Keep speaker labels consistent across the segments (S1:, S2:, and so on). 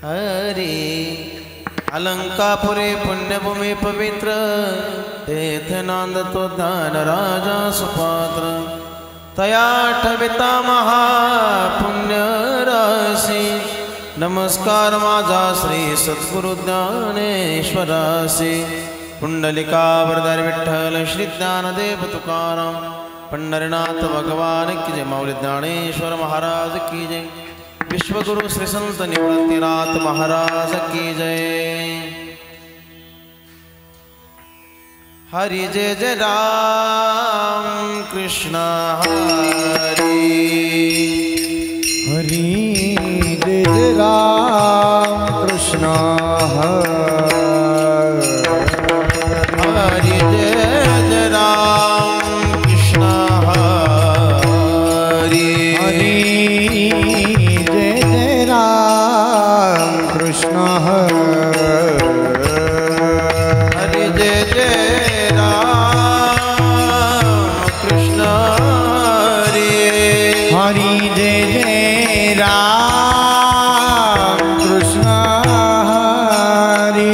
S1: हरि अलंकापुरे पुण्यभूमि पवित्र तीर्थनांद तो दान राजा सुपात्र तया ठविता महापुण्य राशी नमस्कार माझा श्री सद्गुरु ज्ञानेश्वरासी कुंडलिका वरदार विठ्ठल श्री ज्ञानदेव तुकाराम पंढरीनाथ भगवान की जय। मौली ज्ञानेश्वर महाराज की जय। विश्वगुरु श्री संत निवृत्तिनाथ महाराज की जय। हरि जय जय राम कृष्ण हरि
S2: हरि जय जय राम कृष्ण
S1: हरि जय जय राम कृष्ण हरि
S2: हरि जय जय राम कृष्ण
S1: हरि जय जय राम कृष्ण हरि
S2: हरि जय जय राम कृष्ण हरि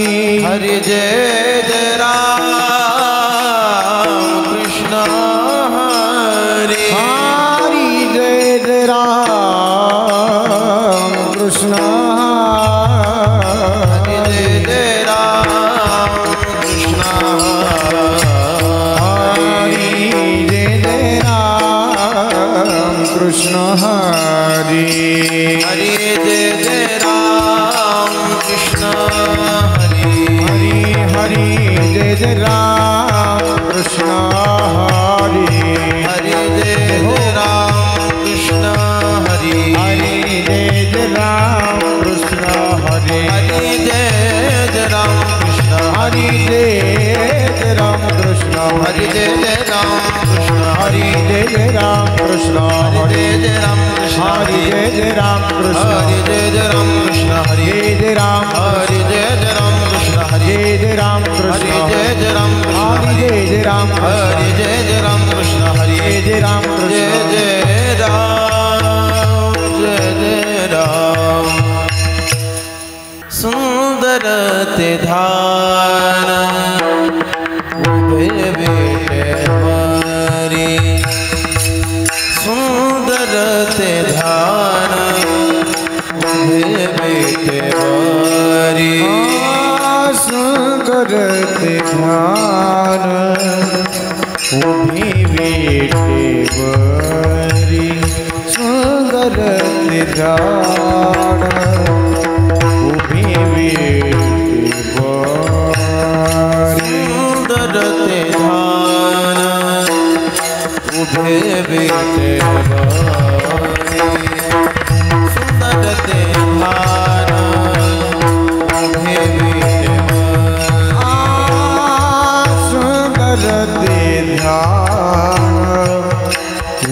S1: हरि जय जय राम कृष्ण हरि
S2: हरि जय जय राम कृष्ण
S1: हरि जय जय राम कृष्ण
S2: हरि जय जय राम कृष्ण हरि
S1: हरि जय जय राम कृष्ण हरि
S2: हरि हरि जय जय राम कृष्ण हरि
S1: हरि जय जय राम कृष्ण हरि
S2: हरि जय जय राम कृष्ण हरि
S1: हरि जय जय राम कृष्ण
S2: हरि जय जय राम कृष्ण
S1: हरि जय जय राम कृष्ण
S2: हरि जय जय राम कृष्ण
S1: हरि जय जय राम कृष्ण
S2: हरि जय जय राम कृष्ण
S1: हरि जय जय राम कृष्ण हरि
S2: जय जय राम
S1: हरि जय जय राम कृष्ण हरि
S2: जय जय राम कृष्ण
S1: हरि जय जय राम कृष्ण
S2: हरि जय जय राम
S1: हरि जय जय राम कृष्ण हरि
S2: जय जय राम
S1: जय
S2: कृष्ण
S1: जय राम जय जय राम सुंदर ते ध्यान उभे बेटे हरि सुंदर ते ध्यान उभे बेटे हरि
S2: सुंदर ते ध्यान उभी बेटे बरी सुंदर ते ध्यान उभी बेटे बरी
S1: सुंदर ते ध्यान उभे बेटे हरि सुंदर ते ध्यान उभे बेटे
S2: सुंदर ते ध्यान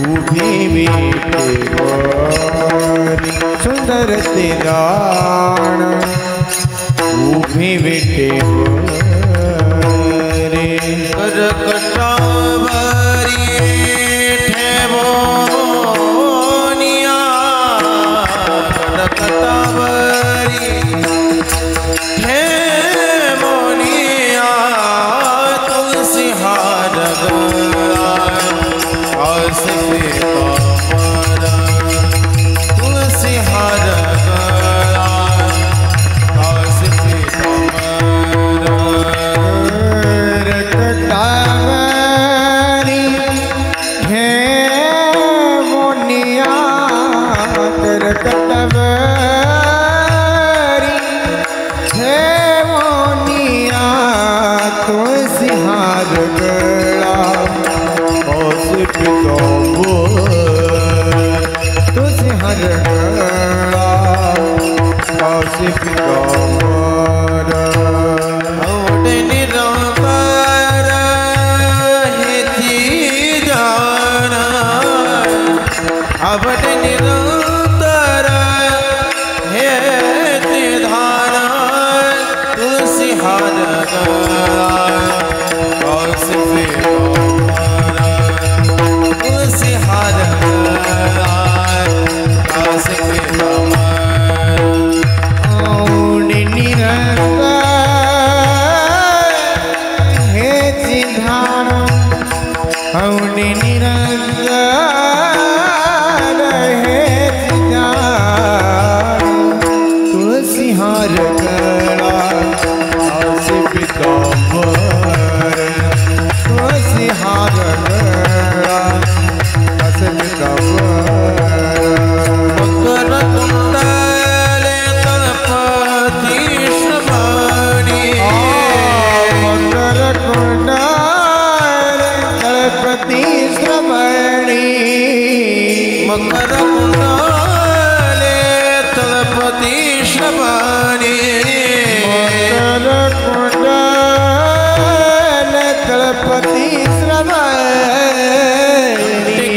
S2: उभी बेटे बरी सुंदर ते ध्यान उभी बेटे बरी
S1: करकटावरी ठेवोनिया करकटावरी ठेवोनिया तुलसी हार गया आस पे पामरा तुलसी हार गया आस पे पामरा
S2: करकटावरी है मोनिया करकटावरी है मोनिया तुलसी हार गला औस पितो तुलसी हार गला औस पितो
S1: औडे निरंतर हेती जाना अवड निरंतर हेती धाना तुलसी हार गया कौस पे पामरा तुलसी हार गया कौस पे पामरा
S2: हार गला तुलसी पीतांबर तुलसी हार गला तुलसी पीतांबर
S1: मकर कुंडले तलपति श्रवणी
S2: मकर कुंडल तलपति श्रवणी
S1: मकर कुंडले तलपति श्रवणी
S2: मकर कुंडल तलपति श्रवणी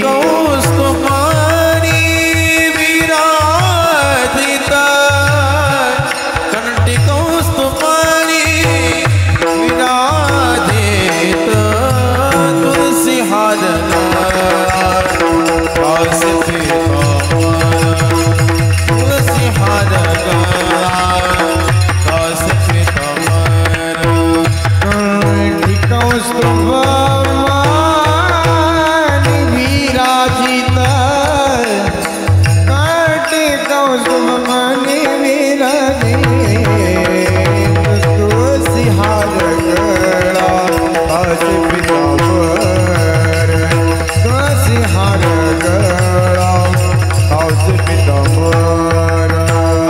S1: कौस्तुभानि विराजिता कंठी कौस्तुभानि विराजित तुलसी हार तुलसी हार तुलसी
S2: कौस्तुभवानि विराजित काटे कौस्तुभवानि विराजित तुलसी हार गला तुलसी पीतांबर तुलसी हार गला तुलसी पीतांबर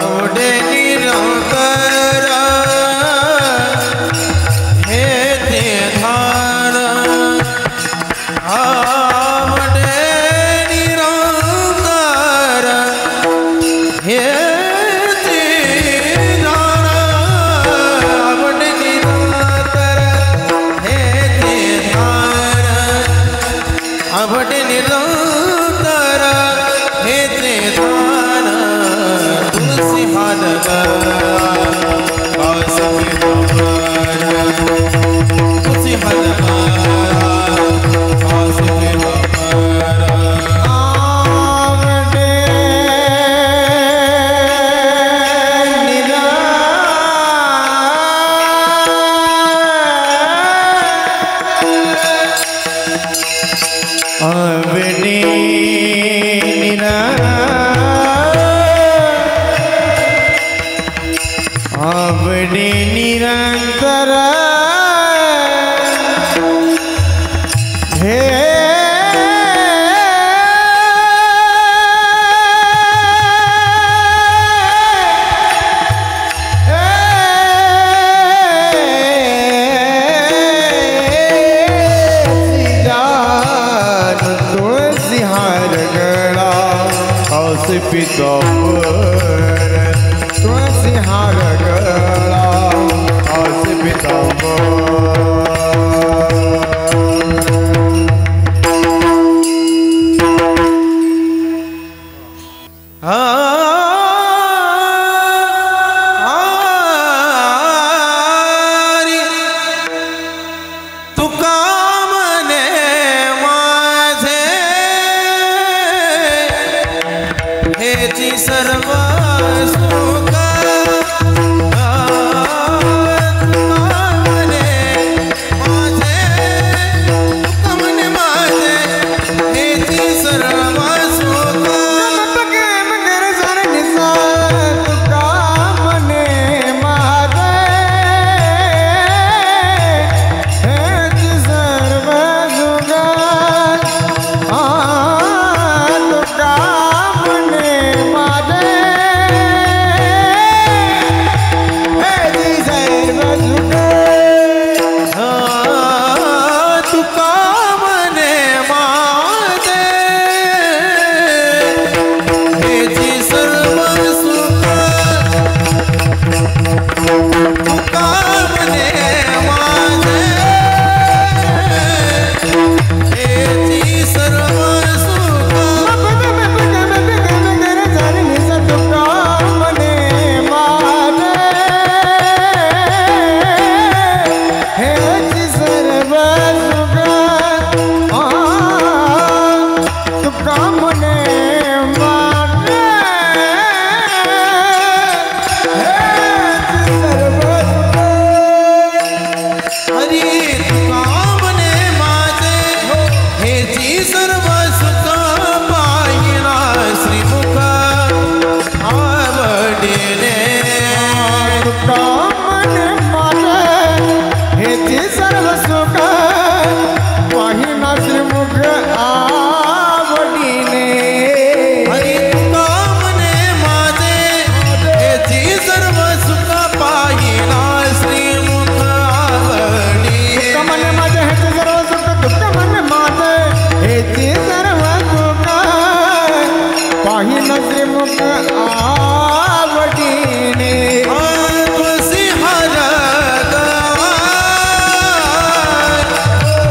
S1: औडे निरंतर हे ते धार आवडे निरंतर हे ते धार आवडे निरंतर हे ते धार आवडे निरंतर हे ते धार तुलसी हार तुलसी हार
S2: आवडे आवडे निरंतर हे तुलसी हार गला तुलसी पीतांबर तुलसी हार गला तुलसी पीतांबर कामने माते हेची सर्व सुख पाहिना श्रीमुख आवडीने
S1: हरी कामने माझे हेची सर्व सुख पाहिना श्रीमुख आवडी
S2: कामने माझे हेची सर्व सुख दुःख मन माझे हेची सर्व सुख पाहिना श्रीमुख आवडीने
S1: तुलसी हर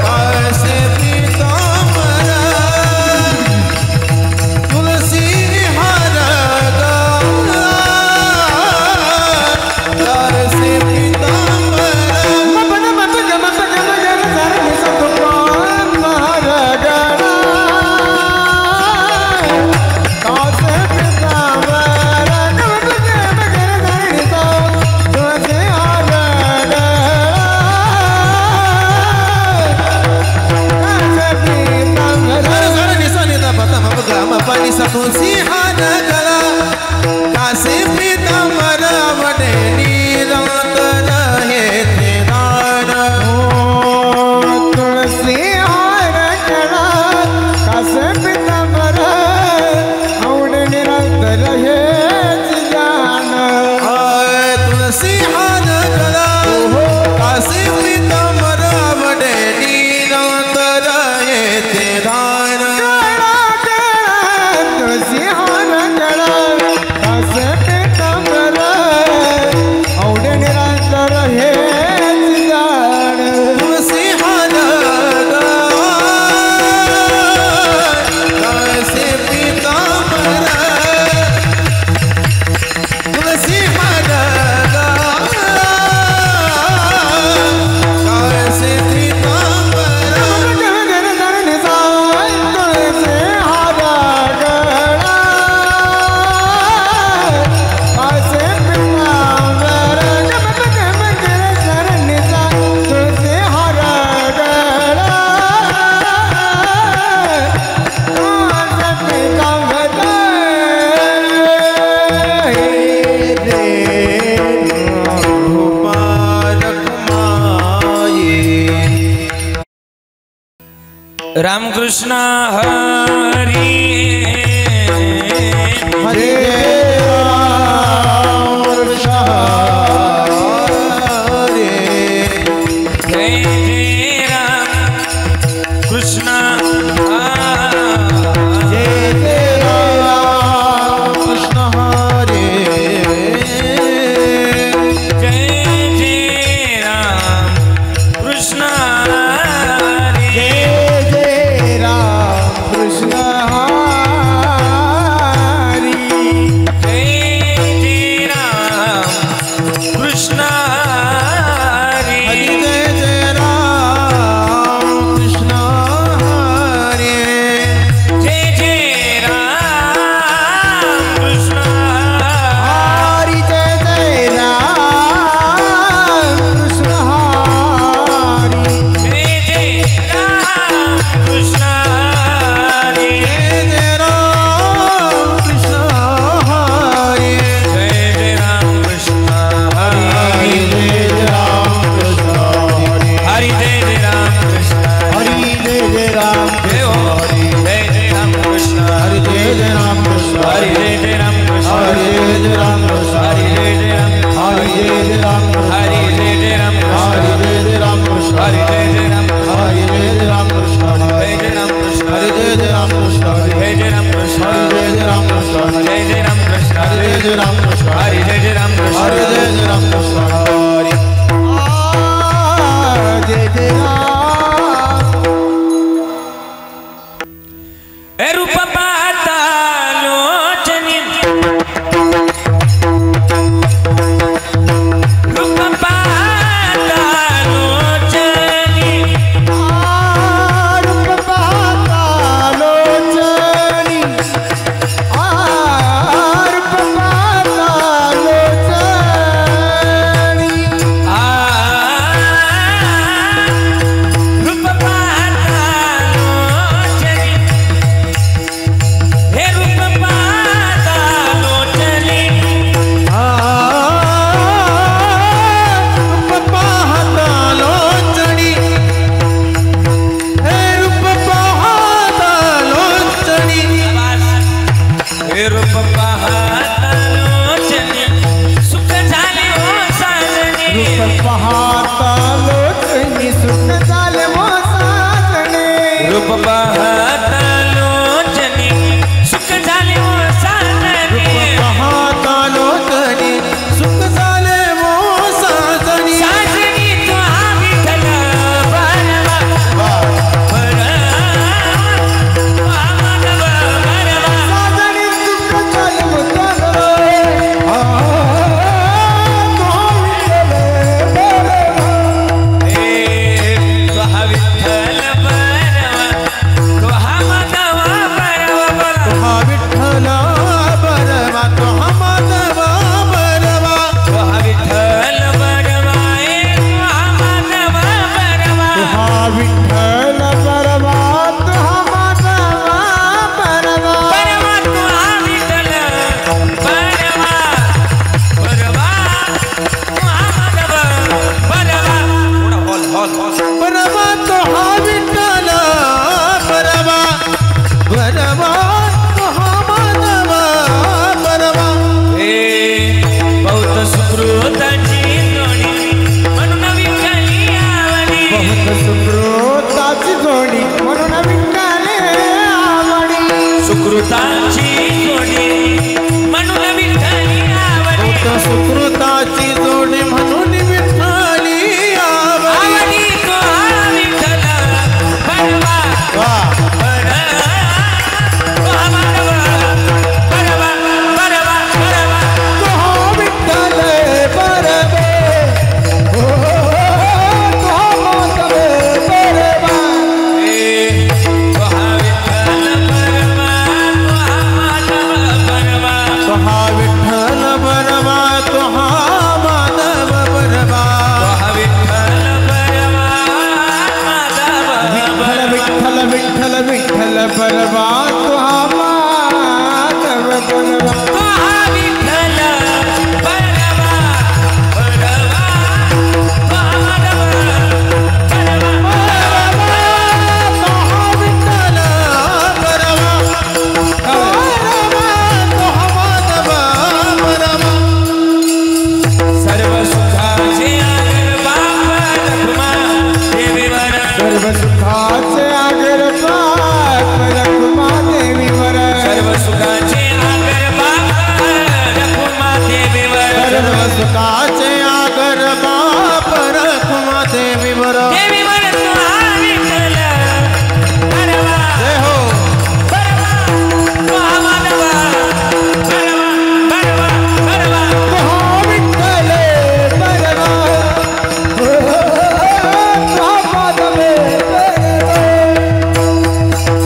S1: कासे पीतांबर तुलसी हर कासे पीतांबर
S2: मपन मप गम गम गम सरनि सतुपान महरगणा कासे पीतांबर गम गम गम सरनि सो तुझे आरगणा कासे पीतांबर
S1: तुलसी हर कासे पीतांबर वडे निरंतर हे दान
S2: तुलसी हार कड़ा कासे पीतांबर औड निरंतर हे जान
S1: तुलसी हर कासे पीतांबर वडे निरंतर हे दान
S2: तुलसी हार कड़ा कासे पीतांबर औड निरंतर हे जान
S1: तुलसी हर कासे पीतांबर तुलसी हर कासे पीतांबर
S2: तुलसी हार कड़ा कासे पीतांबर तुलसी हार कड़ा कासे पीतांबर
S3: रामकृष्ण हरी
S2: हरे
S3: जय जय राम कृष्ण जय जय राम कृष्ण हरी
S2: सुकृताची जोडी म्हणून विठ्ठले आवडी
S3: सुकृताची जोडी म्हणून विठ्ठली आवडी
S1: सुकृताची जोडी म्हणून विठ्ठली
S3: आवडी तो विठ्ठल परवा
S2: परवा तुहा माधव परवा
S3: तुहा विठ्ठल परवा परवा तुहा माधव परवा
S1: तुहा विठ्ठल परवा तुहा माधव परवा
S3: सर्व सुखाचे आगर बाप रखुमा देवीवर
S2: सर्व सुखाचे आगर रखुमा देवीवर
S3: सर्व सुखाचे आगर बाप रखुमा देवीवर
S1: सर्व सुखाचे आगर बाप रखुमा देवीवर
S3: देवीवर तुहा विठ्ठल परवा
S1: जय हो
S3: परवा तुहा माधव परवा परवा परवा
S2: तुहा विठ्ठल परवा तुहा माधव परवा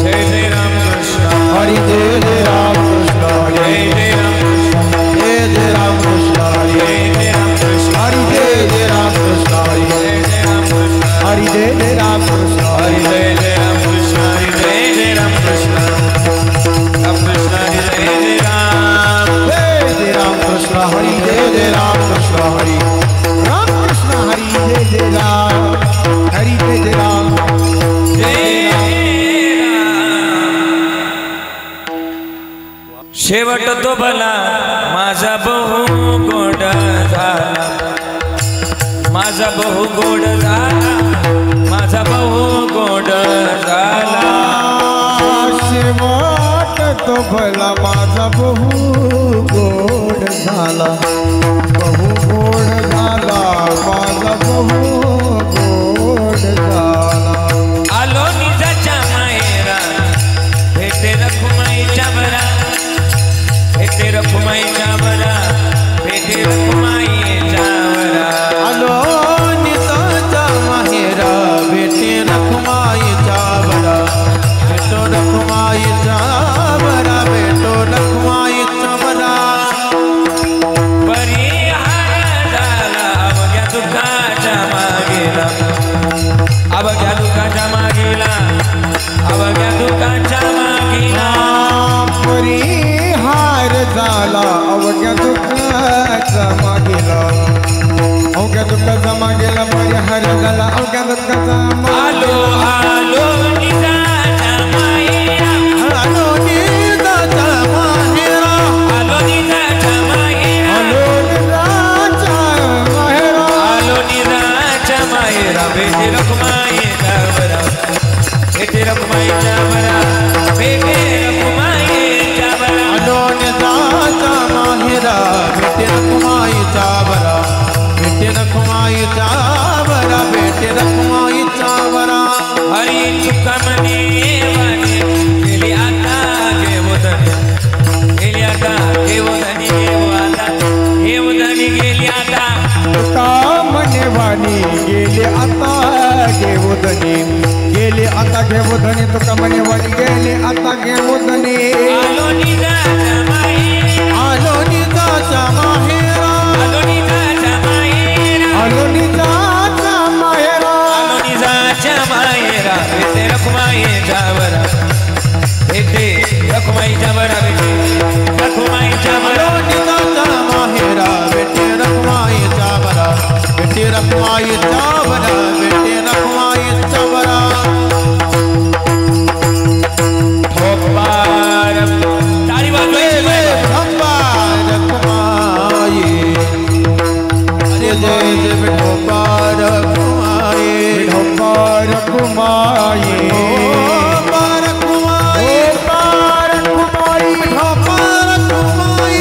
S3: जय जय राम कृष्ण
S1: हरि जय जय राम कृष्ण
S3: जय जय राम कृष्ण
S1: जय जय राम कृष्ण
S3: जय जय राम कृष्ण
S1: हरि जय जय राम कृष्ण
S3: जय जय राम कृष्ण
S1: हरि जय जय राम कृष्ण
S3: राम कृष्ण हरि जय जय राम
S1: कृष्ण हरि जय जय राम कृष्ण हरि
S2: राम कृष्ण हरी जय जय राम हरी जय जय राम
S3: जय राम शेवट तो भला माझा बहु गोड झाला माझा बहु गोड झाला माझा बहु गोड झाला
S2: शेवट तो भला माझा बहु गोड झाला बहु गोड झाला माझा बहु गोड झाला
S3: आलो निजाच्या माहेरा भेटे रखुमाईच्या बरा भेटे रखुमाईच्या बरा भेटे रखुमाईच्या बरा
S1: आलो निताच्या माहेरा भेटे रखुमाईच्या बरा भेटो रखुमाईच्या बरा भेटो रखुमाईच्या बरा
S3: बरी हार झाला अवघ्या दुःखाच्या मागेला अवघ्या दुःखाच्या मागेला अवघ्या दुःखाच्या मागेला
S2: परिहार झाला अवघ्या दुःखाचा मागेला अवघ्या दुःखाचा मागेला परिहार झाला अवघ्या दुःखाचा
S3: आलो आलो निजाच्या माहेरा
S1: आलो निताच्या माहेरा
S3: आलो निजाच्या माहेरा
S2: आलो निराच्या माहेरा
S3: आलो निजाच्या माहेरा भेटे रखुमाईच्या बरा भेटे रखुमाईच्या बरा भेटे रखुमाईच्या बरा
S1: आलो निताच्या माहेरा भेटे रखुमाईच्या बरा भेटे रखुमाईच्या बरा भेटे रखुमाईच्या बरा
S3: हरी तुका मने वाणी गेली आता घेवधनी गेली आता घेवधनी घेवधनी गेली आता
S2: तुका म्हणे वाणी गेले आता घेवधनी गेले आता घेवधनी तुका म्हणे वाणी गेले आता घेवधनी
S3: आलो निजाच्या माहेरा
S1: आलो निताच्या माहेरा
S3: आलो निजाच्या माहेरा
S2: आलो निजाच्या माहेरा
S3: आलो निजाच्या माहेरा भेटे रखुमाईच्या बरा भेटे रखुमाईच्या बरा भेटे रखुमाईच्या बरा
S1: आलो निताच्या माहेरा भेटे रखुमाईच्या बरा भेटे रखुमाईच्या बरा भेटे रखुमाईच्या बरा
S3: ठोकबार ताळी वाजवायची बाई.
S1: रखुमाई अरे जय जय विठोबा रखुमाई
S2: विठोबा पारकुमाई
S1: पारकुमाई
S2: पारकुमाई
S1: पारकुमाई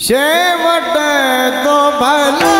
S2: शेवट तो भला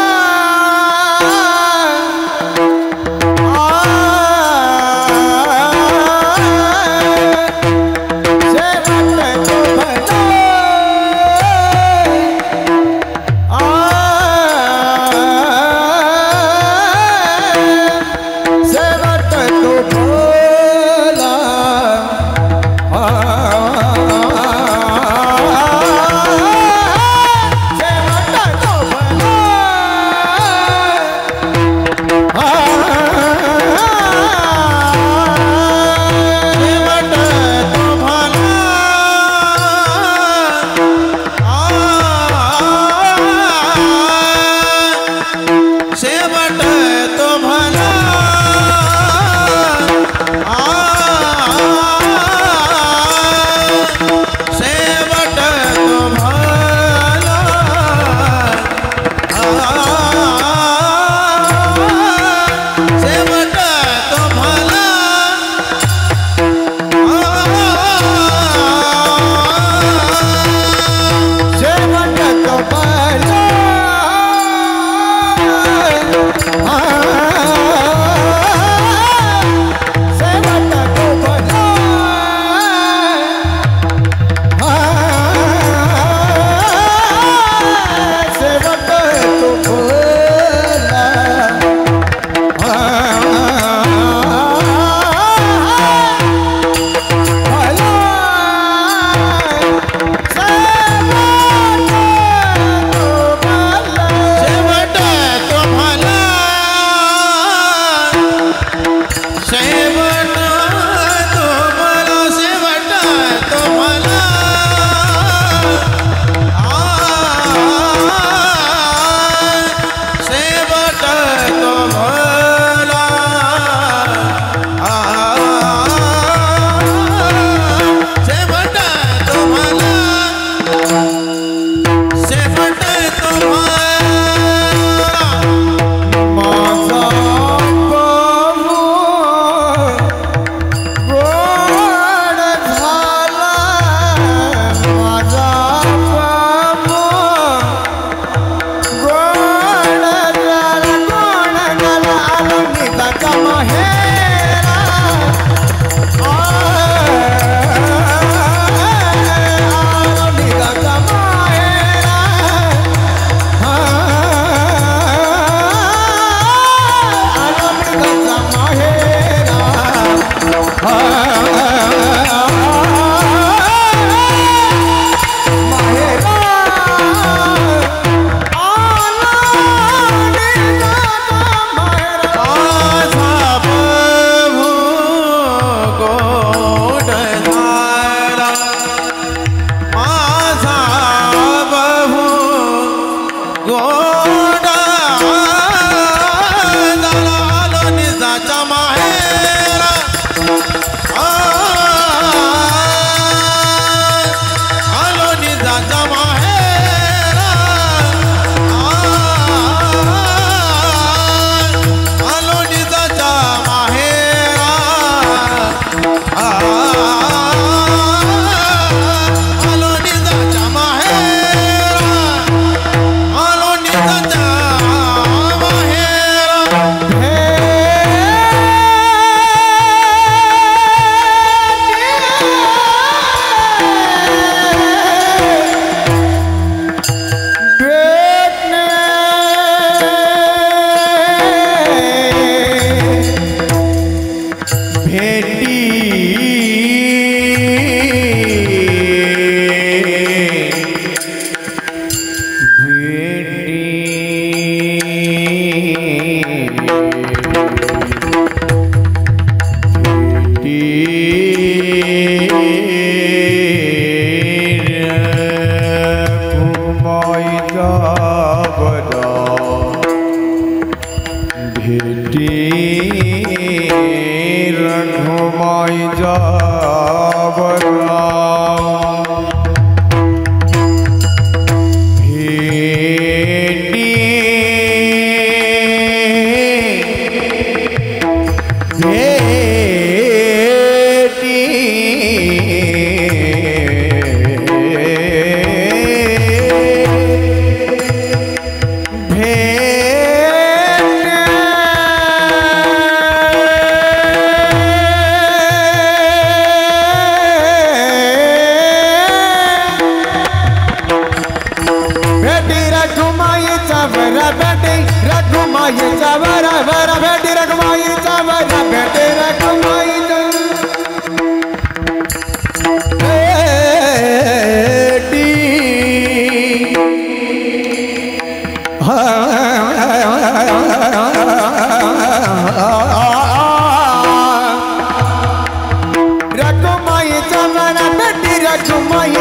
S2: रखुमाई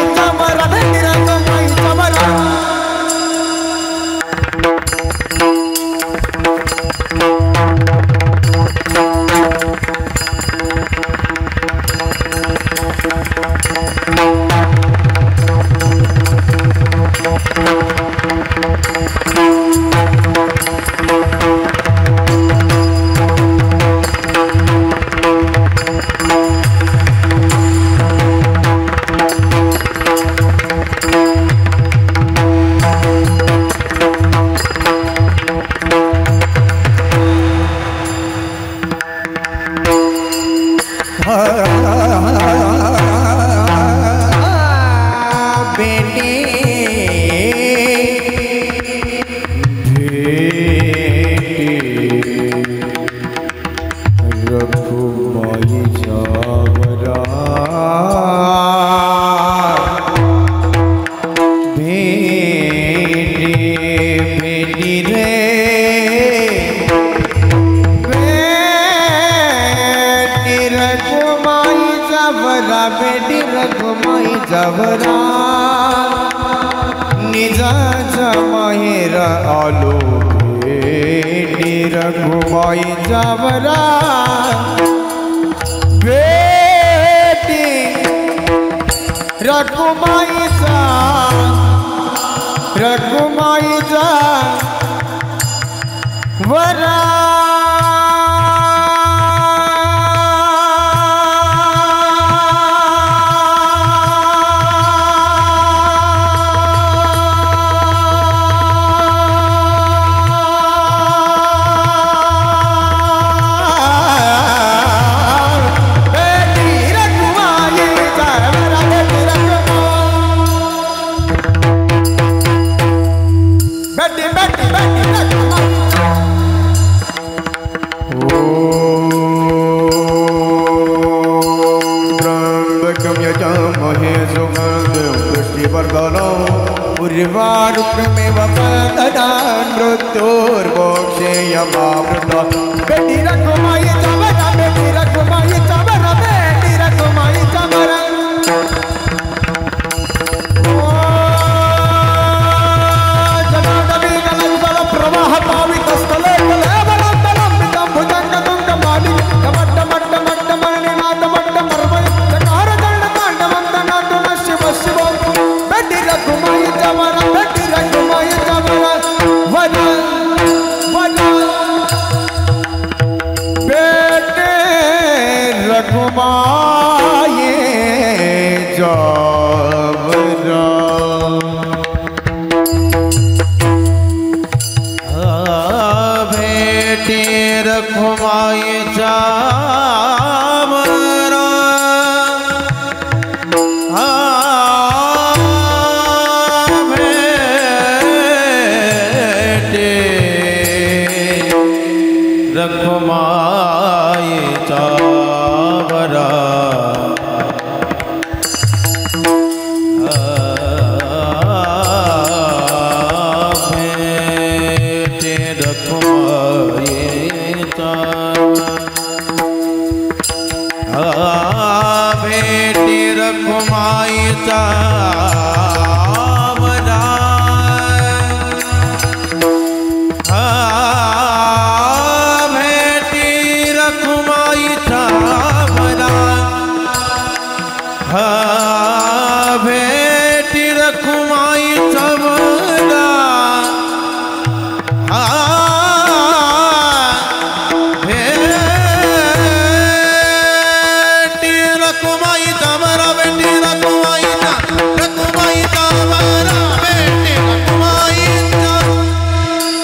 S2: चावरा बेटी रखुमाई चावरा बेटी रखुमाई चावरा निजा जमाहिर आलो बेटी रखुमाई चावरा बेटी रखुमाई चावरा में वपदना मृत्युर्मोक्षे यमामृता बेटी रखुमाई चावरा बेटी रखुमाई चावरा बेटी रखुमाई चावरा जनादवी गलबल प्रवाह पावित स्थले कलेवलं तलंबितं भुजंगतुंग माली कमट्ट मट्ट मट्ट मणिनाथ मट्ट मर्मय चकार दंड तांडवंदना तुन शिव शिव बेटी रखुमाई चावरा बेटी रखुमाई चावरा वना वना बेटी रखुमाई चावरा
S1: बेटी रखुमाई चावरा रखुमाई चावरा बेटी रखुमाई चावरा बेटी रखुमाई चावरा बेटी रखुमाई चावरा बेटी रखुमाई चावरा बेटी रखुमाई चावरा बेटी रखुमाई चावरा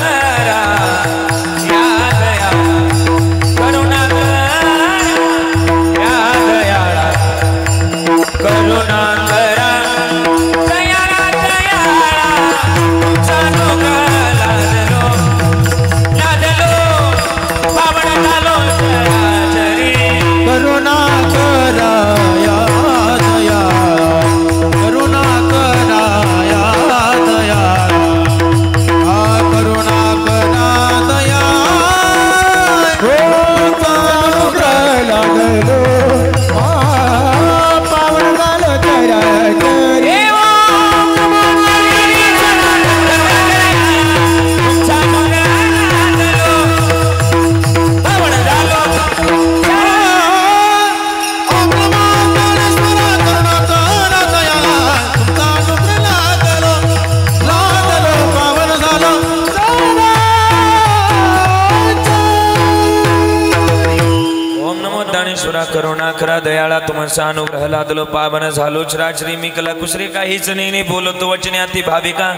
S3: क्षमा करुणा करा दयाळा तुमचा अनुग्रह लादलो पावन झालो चराचरी मी कला कुसरे काहीच नेने बोलतो वचन्याती भाविका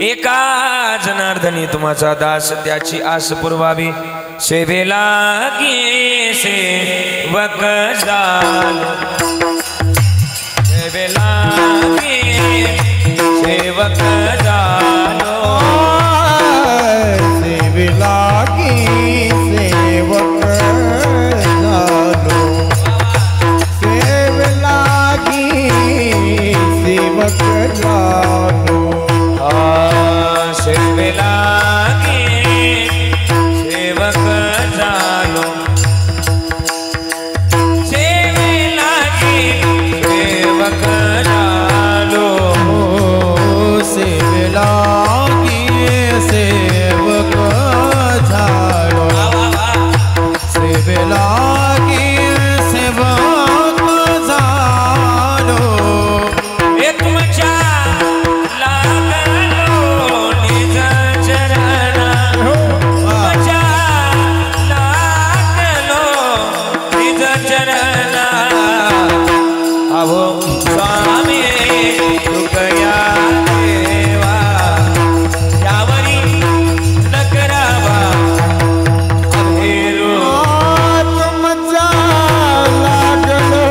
S3: एका जनार्दनी तुमचा दास त्याची आस पुरवावी सेवेला गे सेवक झालो सेवेला गे सेवक झालो
S1: सेवेला गे सेवक झालो सेवेला गे सेवक झालो
S3: सेवेला गे सेवक झालो सेवेला गे सेवक झालो
S1: सेवेला गे सेवक झालो सेवेला गे सेवक झालो
S3: हे तुमच्या लागलो निज चरण तुमच्या लागलो निज चरण अहो स्वामी तुकया देवा यावरी न करावा अभेरो
S1: तुमचा लागलो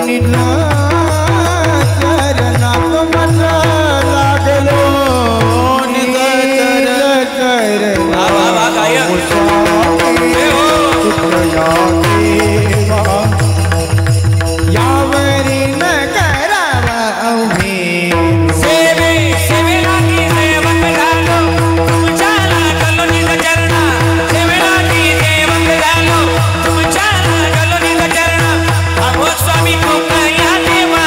S1: निज चरणा तुमचा लागलो निज चरण
S3: वा वा वा गायक हे हो
S1: तुकया देवा यावरी न करावा अभेरो
S3: सेवेला की सेवक झालो तुमच्या लागलो निज चरणा सेवेला की सेवक झालो तुमच्या लागलो निज चरणा अहो स्वामी तुकया देवा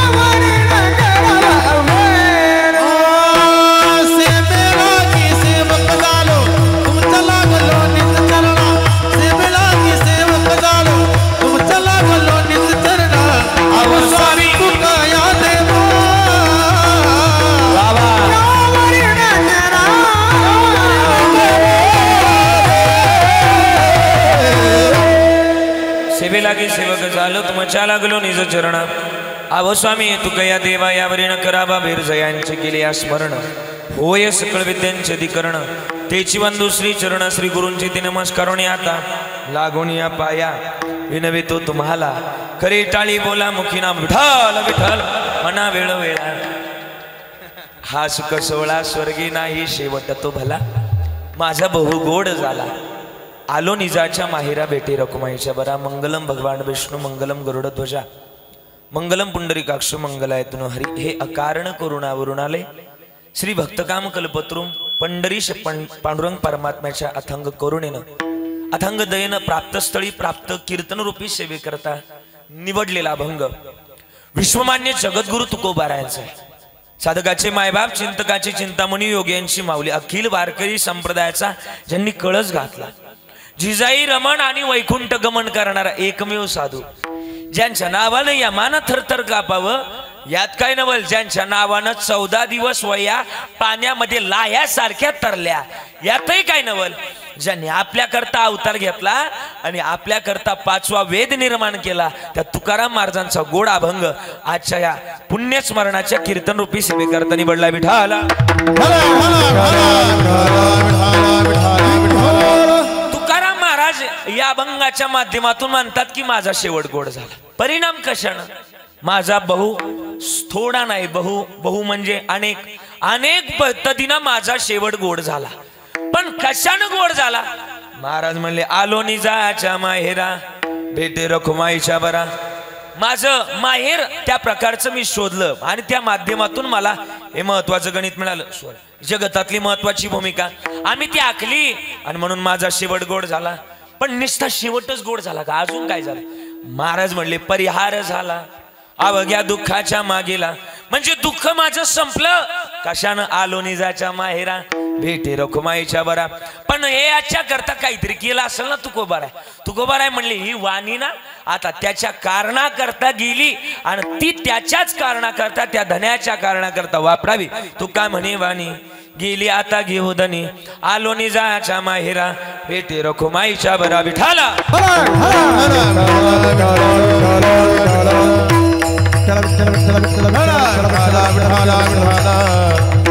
S1: यावरी न करावा अभेरो सेवेला की सेवक झालो तुमचा लागलो निज चरणा सेवेला की सेवक झालो तुमचा लागलो निज चरणा अहो स्वामी तुकया देवा
S3: बाबा
S1: यावरी न
S3: सेवेला की सेवक झालो तुमच्या लागलो निज चरणा अहो स्वामी तुकया देवा यावरी न करावा भीरजयांचे केले या स्मरण होय सकळ विद्यांचे अधिकरण तेची बंधू श्री चरण श्री गुरूंचे ते नमस्कारोनी आता लागून या पाया विनवे तो तुम्हाला खरी टाळी बोला मुखी नाम विठ्ठल विठ्ठल मना वेळ वेळा हा सुख सोहळा स्वर्गी नाही शेवट तो भला माझा बहु गोड झाला आलो निजाच्या माहिरा भेटे रकुमाईच्या बरा मंगलम भगवान विष्णू मंगलम गरुडध्वजा मंगलम पुंडरीकाक्षु मंगलायतनु हरी हे अकारण करुणावरून आले श्री भक्तकाम कल्पतरुम पंढरीश पांडुरंग परमात्म्याच्या अथंग करुणेनं अथंग दयेनं प्राप्तस्थळी प्राप्त कीर्तन रूपी सेवे करता निवडलेला अभंग विश्वमान्य जगद्गुरु तुकोबारायांचा आहे साधकाचे मायबाप चिंतकाचे चिंतामणी योग्यांची माऊली अखिल वारकरी संप्रदायाचा ज्यांनी कळस घातला जिजाई रमण आणि वैकुंठ गमन करणारा एकमेव साधू ज्यांच्या नावानं यमानं थरथर कापावं यात काय नवल ज्यांच्या नावानं 14 दिवस वया पाण्यामध्ये लाह्यासारख्या तरल्या यातही काय नवल ज्यांनी आपल्या करता अवतार घेतला आणि आपल्या करता 5वा वेद निर्माण केला त्या तुकाराम महाराजांचा गोड अभंग आजच्या या पुण्यस्मरणाच्या कीर्तन रूपी सेवे करता निवडला विठाला तुकाराम महाराज या अभंगाच्या माध्यमातून म्हणतात की माझा शेवट गोड झाला परिणाम कशानं माझा बहु थोडा नाही बहु म्हणजे अनेक पद्धतीनं माझा शेवट गोड झाला पण कशानं गोड झाला महाराज म्हणले आलो निजाच्या माहेरा भेटे रखुमाईच्या बरा माझं माहेर त्या प्रकारचं मी शोधलं आणि त्या माध्यमातून मला हे महत्वाचं गणित मिळालं जगतातली महत्वाची भूमिका आम्ही ती आखली आणि म्हणून माझा शेवट गोड झाला पण निस्ता शेवटच गोड झाला का अजून काय झालं महाराज म्हणले परिहार झाला अवघ्या दुःखाच्या मागेला म्हणजे दुःख माझं संपलं कशानं आलो निजाच्या माहेरा भेटे रखुमाईच्या बरा पण हे याच्या करता काहीतरी केलं असेल ना तुकोबाराय म्हणली ही वाणी ना आता त्याच्या कारणाकरता गेली आणि ती त्याच्याच कारणाकरता त्या धन्याच्या कारणाकरता वापरावी तू काय म्हणे वाणी गेली आता घेऊदनी आलो निजाच्या माहेरा भेटे रखुमाईच्या बरा विठाला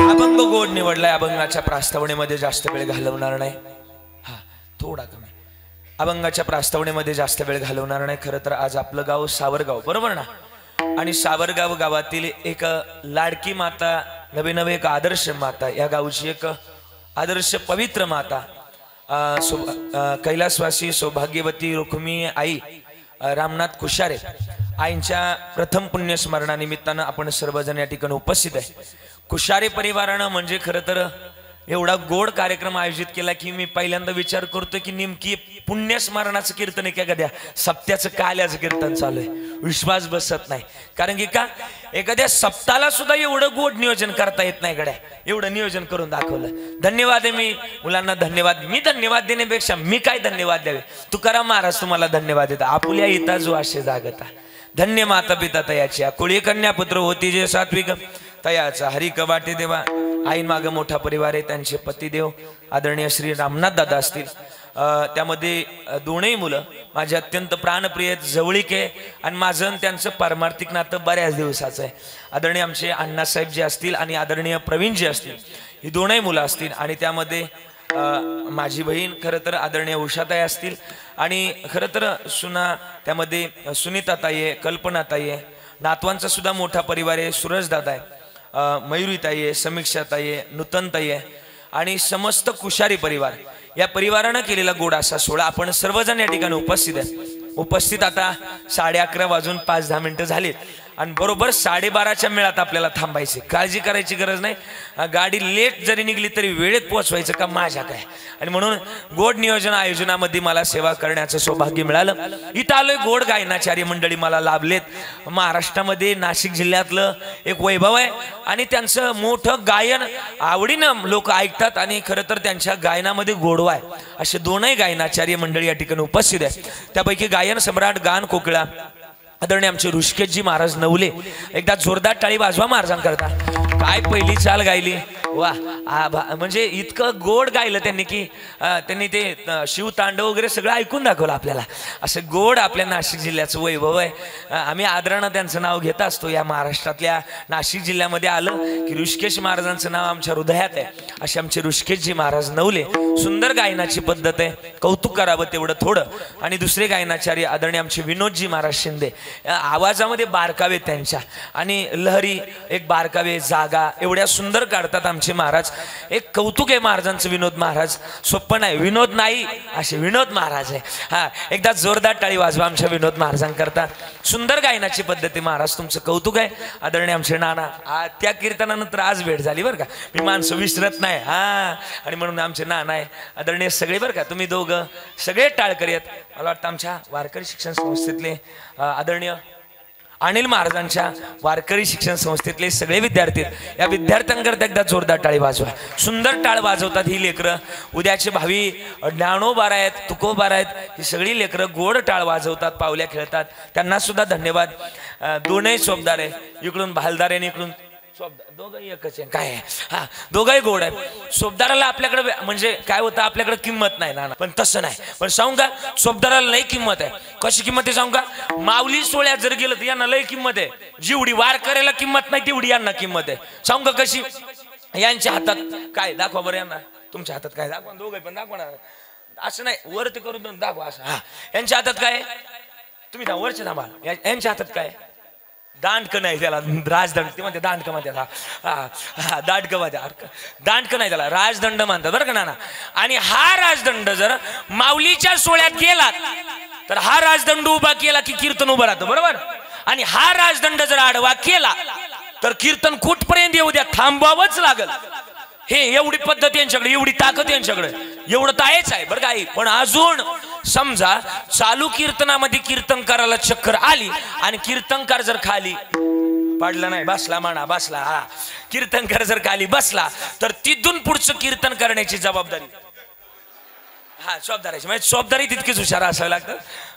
S3: अभंग गोड निवडलाय. अभंगाच्या प्रास्तावनेमध्ये जास्त वेळ घालवणार नाही. हा थोडा कमी. अभंगाच्या प्रास्तावनेमध्ये जास्त वेळ घालवणार नाही. खरं तर आज आपलं गाव सावरगाव बरोबर ना. आणि सावरगाव गावातील एक लाडकी माता नवे नवे एक आदर्श माता या गावची एक आदर्श पवित्र माता कैलासवासी सौभाग्यवती रुक्मी आई रामनाथ कुशारे आईंच्या प्रथम पुण्यस्मरणानिमित्तानं आपण सर्वजण या ठिकाणी उपस्थित आहे. कुशारे परिवारानं म्हणजे खरं तर एवढा गोड कार्यक्रम आयोजित केला की मी पहिल्यांदा विचार करतो की नेमकी पुण्यस्मरणाचं कीर्तन आहे का एखाद्या सप्त्याचं काल्याचं कीर्तन चालू आहे. विश्वास बसत नाही. कारण की का एखाद्या सप्ताहाला सुद्धा एवढं गोड नियोजन करता येत नाही गड्या. एवढं नियोजन करून दाखवलं. धन्यवाद आहे. मी मुलांना धन्यवाद. मी धन्यवाद देण्यापेक्षा मी काय धन्यवाद द्यावे. तुकाराम महाराज तुम्हाला धन्यवाद देता. आपुल्या येता जो आशे जागता धन्य माता पिता तयाची कुळी कन्या पुत्र होती जे सात्विक तयाचा हरी कवाटे देवा. आईन मागं मोठा परिवार आहे. त्यांचे पतिदेव आदरणीय श्री रामनाथ दादा असतील. त्यामध्ये दोनही मुलं माझे अत्यंत प्राणप्रिय जवळीक आहे आणि माझं त्यांचं पारमार्थिक नातं बऱ्याच दिवसाचं आहे. आदरणीय आमचे अण्णासाहेब जे असतील आणि आदरणीय प्रवीण जे असतील ही दोनही मुलं असतील. आणि त्यामध्ये माझी बहीण खरं तर आदरणीय उषाताई असतील. आणि खरं तर सुना त्यामध्ये सुनीताताई आहे, कल्पनाताई आहे. नातवांचा सुद्धा मोठा परिवार आहे. सूरजदादा आहे, मयुरीताई आहे, समीक्षाताई आहे, नूतनताई आहे आणि समस्त कुशारी परिवार या परिवारानं केलेला गोड असा सोहळा आपण सर्वजण या ठिकाणी उपस्थित आहे. उपस्थित आता 11:30 वाजून 5-10 मिनिटं झालीत आणि बरोबर 12:30च्या मेळात आपल्याला थांबायचे. काळजी करायची गरज नाही. गाडी लेट जरी निघली तरी वेळेत पोहोचवायचं का माझ्या काय. आणि म्हणून गोड नियोजन आयोजनामध्ये मला सेवा करण्याचं सौभाग्य मिळालं. इथं आलोय. गोड गायनाचार्य मंडळी मला लाभलेत. महाराष्ट्रामध्ये नाशिक जिल्ह्यातलं एक वैभव आहे आणि त्यांचं मोठं गायन आवडीनं लोक ऐकतात आणि खरं तर त्यांच्या गायनामध्ये गोडवा आहे. असे दोनही गायनाचार्य मंडळी या ठिकाणी उपस्थित आहे. त्यापैकी गायन सम्राट गान कोकिळा आदरणीय आमचे ऋषिकेशजी महाराज नवले. एकदा जोरदार टाळी वाजवा महाराजांकरता. काय पहिली चाल गायली वा. म्हणजे इतकं गोड गायलं त्यांनी की त्यांनी ते शिवतांडव वगैरे सगळं ऐकून दाखवलं आपल्याला. असं गोड आपल्या नाशिक जिल्ह्याचं वैभव आहे. आम्ही आदरानं त्यांचं नाव घेत असतो. या महाराष्ट्रातल्या नाशिक जिल्ह्यामध्ये आलं की ऋषिकेश महाराजांचं नाव आमच्या हृदयात आहे. असे आमचे ऋषिकेशजी महाराज नवले. सुंदर गायनाची पद्धत आहे. कौतुक करावं तेवढं थोडं. आणि दुसरे गायनाचार्य आदरणीय आमचे विनोदजी महाराज शिंदे. आवाजामध्ये बारकावे त्यांच्या आणि लहरी एक बारकावे जागा एवढ्या सुंदर काढतात आमचे महाराज. एक कौतुक आहे महाराजांचं. विनोद महाराज सोप्पं नाही. विनोद नाही असे विनोद महाराज आहे. हा एकदा जोरदार टाळी वाजवा आमच्या विनोद महाराजांकरता. सुंदर गायनाची पद्धती महाराज तुमचं कौतुक आहे. आदरणीय आमचे नाना. त्या कीर्तनानंतर आज भेट झाली बरं का. मी माणसं विसरत नाही. आणि म्हणून आमचे नाना आहे आदरणीय सगळे बरं का. तुम्ही दोघं सगळे टाळकरी आहेत. मला वाटतं आमच्या वारकरी शिक्षण संस्थेतले आदरणीय अनिल महाराजांच्या वारकरी शिक्षण संस्थेतले सगळे विद्यार्थी या विद्यार्थ्यांकरता एकदा जोरदार टाळी वाजवा. सुंदर टाळ वाजवतात ही लेकरं. उद्याचे भावी ज्ञानोबार आहेत, तुकोबार आहेत. ही सगळी लेकरं गोड टाळ वाजवतात, पावल्या खेळतात. त्यांना सुद्धा धन्यवाद. दोनही सोबदार आहे. इकडून भालदार आहे आणि इकडून दोघंही एकच आहे. काय आहे दोघंही गोड आहे. सोबदाराला आपल्याकडे म्हणजे काय होतं आपल्याकडे किंमत नाही ना. पण तसं नाही. पण सांगू का सोबदाराला लई किंमत आहे. कशी किंमत आहे सांगू का. माऊली सोहळ्यात जर गेलं तर यांना लई किंमत आहे. जेवढी वार करायला किंमत नाही तेवढी यांना किंमत आहे. सांगू का कशी. यांच्या हातात काय दाखवा बरं. यांना तुमच्या हातात काय दाखवा. दोघं पण दाखवा ना. असं नाही वरती करून दाखवा असं. यांच्या हातात काय तुम्ही वरचे थांबा. यांच्या हातात काय दांडकं नाही त्याला. राजदंड ते म्हणते दांडकं म्हणतात. दांडकं म्हणतात. दांडकं नाही त्याला राजदंड म्हणतात बरं का नाना. आणि हा राजदंड जर माऊलीच्या सोहळ्यात गेला तर हा राजदंड उभा केला की कीर्तन उभं राहतं बरोबर. आणि हा राजदंड जर आडवा केला तर कीर्तन कुठपर्यंत येऊ द्या थांबवावंच लागल. हे एवढी पद्धत यांच्याकडे, एवढी ताकद यांच्याकडे. एवढं तर आहेच आहे बरं का. पण अजून समजा चालू कीर्तनामध्ये कीर्तनकाराला चक्कर आली आणि कीर्तनकार जर खाली पडला नाही बसला म्हणा बसला कीर्तनकार जर खाली बसला तर तिथून पुढचं कीर्तन करण्याची जबाबदारी सोबदाराची. म्हणजे सोबदारी तितकीच हुशार असावं लागतं.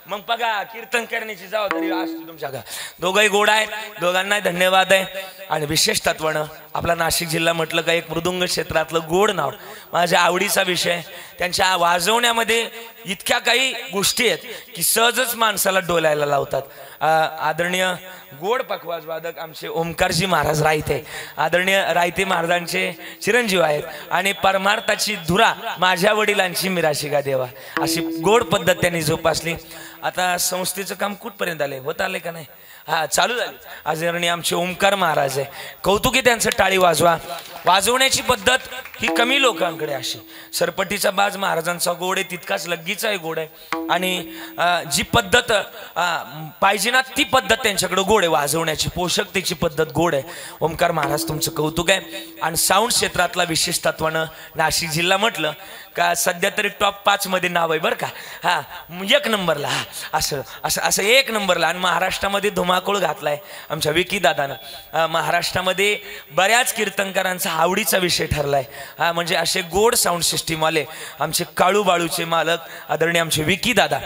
S3: मग बघा कीर्तन करण्याची जबाबदारी असते तुमच्या का. दोघंही गोड आहेत, दोघांनाही धन्यवाद आहे. आणि विशेष तत्वानं आपला नाशिक जिल्हा म्हटलं का एक मृदुंग क्षेत्रातलं गोड नाव माझ्या आवडीचा विषय. त्यांच्या वाजवण्यामध्ये इतक्या काही गोष्टी आहेत की सहजच माणसाला डोलायला लावतात. आदरणीय गोड पखवाज वादक आमचे ओमकारजी महाराज रायते, आदरणीय रायते महाराजांचे चिरंजीव आहेत. आणि परमार्थाची धुरा माझ्या वडिलांची मिराशिका देवा, अशी गोड पद्धत त्यांनी जोपासली. आता संस्थेचं काम कुठपर्यंत आले, होत आले का नाही? हा, चालू झाली. आदरणीय आमचे ओमकार महाराज आहे, कौतुक आहे त्यांचं. टाळी वाजवा. वाजवण्याची पद्धत ही कमी लोकांकडे अशी. सरपटीचा बाज महाराजांचा गोड आहे, तितकाच लग्गीचाही गोड आहे. आणि जी पद्धत पाहिजे ना ती पद्धत त्यांच्याकडे गोड आहे. वाजवण्याची पोषकतेची पद्धत गोड आहे. ओमकार महाराज तुमचं कौतुक आहे. आणि साऊंड क्षेत्रातला विशेष तत्वानं नाशिक जिल्हा म्हटलं का सध्या तरी टॉप 5 मध्ये नाव आहे बरं का. हा, 1 नंबरला. हा, असं असं असं 1 नंबरला. आणि महाराष्ट्रामध्ये धुमाकूळ घातलाय आमच्या विकी दादानं. महाराष्ट्रामध्ये बऱ्याच कीर्तनकारांचा आवडीचा विषय ठरलाय. हा, म्हणजे असे गोड साऊंड सिस्टीम वाले आमचे काळू बाळूचे मालक आदरणीय आमचे विकी दादा.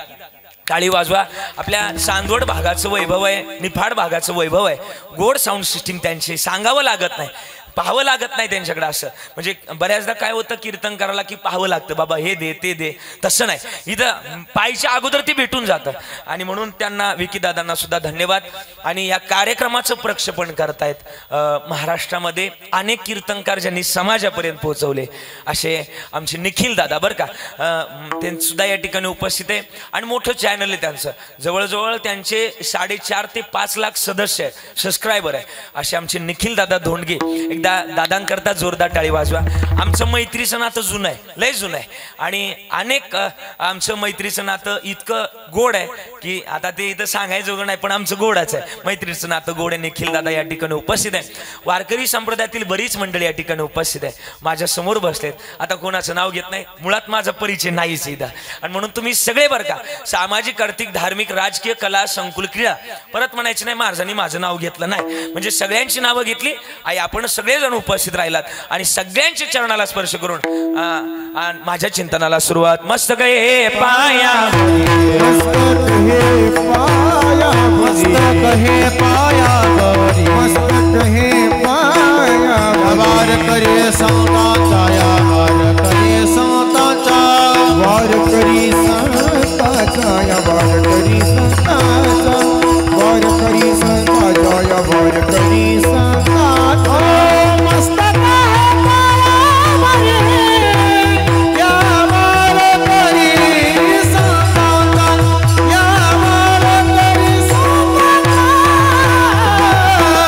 S3: टाळी वाजवा. आपल्या चांदवड भागाचं वैभव आहे, निफाड भागाचं वैभव आहे. गोड साऊंड सिस्टीम त्यांची सांगावं लागत नाही, पाहावं लागत नाही त्यांच्याकडे. असं म्हणजे बऱ्याचदा काय होतं कीर्तनकाराला की पाहावं लागतं, बाबा हे दे ते दे. तसं नाही, इथं पाहायच्या अगोदर ते भेटून जातं. आणि म्हणून त्यांना विकी दादांना सुद्धा धन्यवाद. आणि या कार्यक्रमाचं प्रक्षेपण करतायत महाराष्ट्रामध्ये अनेक कीर्तनकार ज्यांनी समाजापर्यंत पोहोचवले असे आमचे निखिल दादा बरं का. ते सुद्धा या ठिकाणी उपस्थित आहे. आणि मोठं चॅनल आहे त्यांचं, जवळजवळ त्यांचे 4.5 ते 5 लाख सदस्य आहे, सबस्क्रायबर आहे असे आमचे निखिल दादा धोंडगे. दादांकरता जोरदार टाळी वाजवा. आमचं मैत्रीचं नातं जुनं आहे, लय जुनं आहे. आणि अनेक आमचं मैत्रीचं नातं इतकं गोड आहे की आता ते इथं सांगायचं नाही, पण आमचं गोडच आहे. मैत्रीचं नातं गोड आहे. निखिल दादा या ठिकाणी उपस्थित आहे. वारकरी संप्रदायातील बरीच मंडळी या ठिकाणी उपस्थित आहे, माझ्या समोर बसलेत. आता कोणाचं नाव घेत नाही, मुळात माझा परिचय नाहीच इथं. आणि म्हणून तुम्ही सगळे बरं का, सामाजिक, आर्थिक, धार्मिक, राजकीय, कला, संकुल, क्रीडा, परत म्हणायचं नाही महाराजांनी माझं नाव घेतलं नाही, म्हणजे सगळ्यांची नावं घेतली. आई आपण सगळेजण उपस्थित राहिलात आणि सगळ्यांच्या चरणाला स्पर्श करून माझ्या चिंतनाला सुरुवात. मस्तक हे पाया,
S2: मस्तक हे पाया,
S1: मस्तक हे पाया गौरी,
S2: मस्तक हे पाया,
S1: वार करे संतांचा, या वार करे संतांचा,
S2: वार करी संतांचा, या वार करी संतांचा, वार करी संतांचा, या वार करी संतांचा. मस्तक हे पाया मरे, या वार करी संतांचा, या वार करी संतांचा.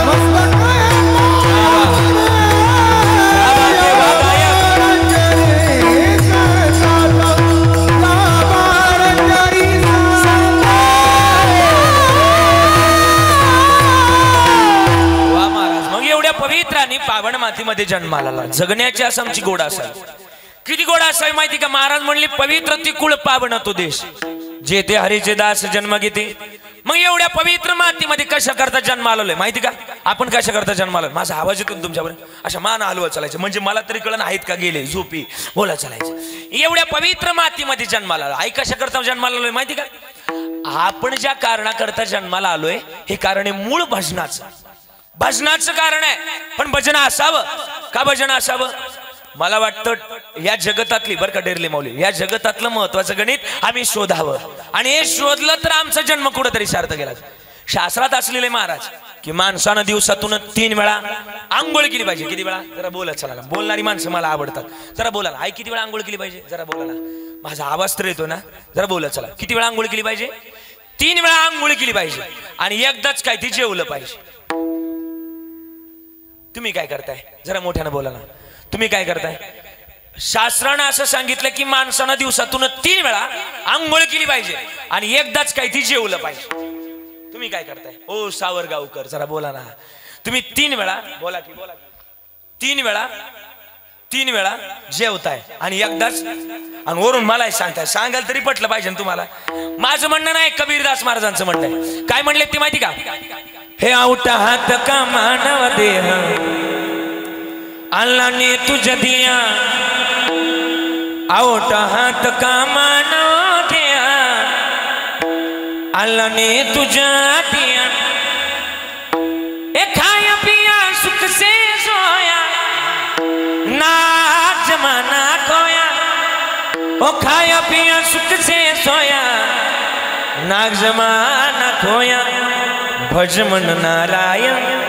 S2: मस्तक हे पाया
S3: पवित्र आणि पावन मातीमध्ये जन्माला आला. जगण्याची असं आमची गोड असावी. किती गोड असावी माहिती का? महाराज म्हणले पवित्र ती कुळ पावन तो देश, जेथे हरीचे दास जन्म घेते. मग एवढ्या पवित्र मातीमध्ये कशा करता जन्माला आलोय माहिती का? आपण कशा करता जन्माला? माझा आवाज येतो तुमच्यापर्यंत, अशा मान हलवत चालायचं, म्हणजे मला तरी कळण आहेत का गेले झोपी बोला चालायचं. एवढ्या पवित्र मातीमध्ये जन्माला आलो. आई कशा करता जन्माला आलोय माहिती का? आपण ज्या कारणाकरता जन्माला आलोय हे कारण आहे मूळ भजनाचं. भजनाचं कारण आहे, पण भजन असावं का? भजन असावं. मला वाटतं या जगतातली बरं का डेरली माऊली, या जगतातलं महत्वाचं गणित आम्ही शोधावं. आणि हे शोधलं तर आमचा जन्म कुठंतरी सार्थ गेला. शास्त्रात असलेले महाराज की माणसानं दिवसातून 3 वेळा आंघोळ केली पाहिजे. किती वेळा? जरा बोला चला. बोलणारी माणसं मला आवडतात. जरा बोला ना. आई किती वेळा आंघोळ केली पाहिजे? जरा बोला ना. माझा आवाज तर येतो ना? जरा बोला चला. किती वेळा आंघोळ केली पाहिजे? 3 वेळा आंघोळ केली पाहिजे. आणि एकदाच काय ती जेवलं पाहिजे. तुम्ही काय करताय? जरा मोठ्यानं बोला ना. तुम्ही काय करताय? शास्त्रानं असं सांगितलं की माणसानं दिवसातून 3 वेळा आंघोळ केली पाहिजे आणि एकदाच काय ती जेवलं पाहिजे. तुम्ही काय करताय? ओ सावरगावकर जरा बोला ना. तुम्ही 3 वेळा बोला की 3 वेळा जेवताय आणि एकदाच, आणि वरून मला सांगताय. सांगाल तरी पटलं पाहिजे ना तुम्हाला. माझं म्हणणं नाही, कबीरदास महाराजांचं म्हणणं आहे. काय म्हणले ते माहिती का? हे औटा हात का मानव देह अल्लाह ने तुझ दिया, औटा हात का मानव दिया अल्लाने तुझा दिया ए खाया पिया सुख से सोया ना जमाना खोया ओ खाया पिया सुख से सोया नाग जमाना खोया भज मन नारायण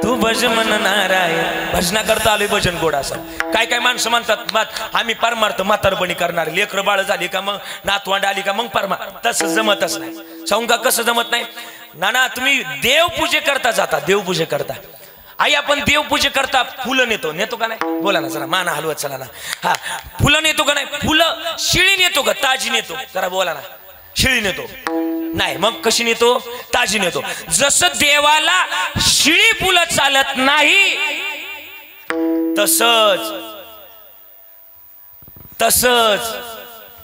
S3: तू भज मन नारायण भजना करता आलोय भजन गोड असं काय काय माणसं म्हणतात आम्ही परमार्थ म्हातारपणी करणार लेकर बाळ झाली का मग नातवंड आली का मग परमार्थ तसं जमतच नाही सांगू का कसं जमत नाही नाना तुम्ही देवपूजे करता जाता देवपूजे करता आई आपण देवपूजे करता फुलं नेतो का नाही बोला ना जरा माना हलवत चला ना हा फुलं नेतो का नाही फुलं शिळी नेतो का ताजी नेतो जरा बोला ना शिळी नेतो नाही मग कशी नेतो ताजी नेतो जसं देवाला शिळी फुलं चालत नाही तसंच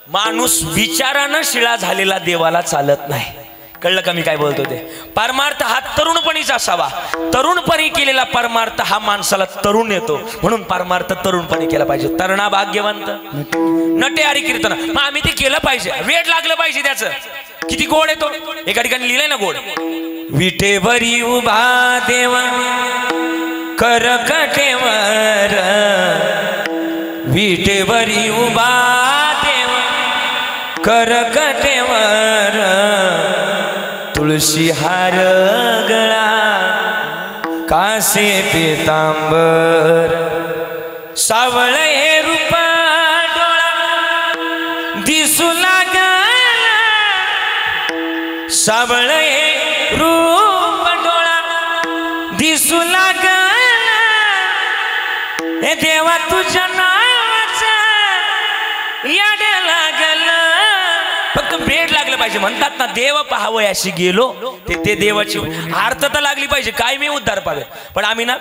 S3: माणूस विचारानं शिळा झालेला देवाला चालत नाही कळलं का मी काय बोलतो ते परमार्थ हा तरुणपणीचा असावा तरुणपणी केलेला परमार्थ हा माणसाला तरुण येतो म्हणून परमार्थ तरुणपणी केला पाहिजे तरुणा भाग्यवंत नटे हरी कीर्तन मग आम्ही ते केलं पाहिजे वेळ लागलं पाहिजे त्याचं किती गोड येतो एका ठिकाणी लिहिलंय ना गोड विटेवरी उभा देवा करकटेवर विटेवरी उभा देवा करकटेवर तुळशी हार गळा कासे पितांबर सावळे रूप डोळा दिसू लागला सावळे रूप डोळा दिसू लागला हे देवा तुझ्या नावाचा याड लागला फक्त भेट लागलं पाहिजे म्हणतात ना देव पाहावं अशी गेलो ते देवाची आर्थता लागली पाहिजे काय मी उद्धार पावे पण आम्ही ना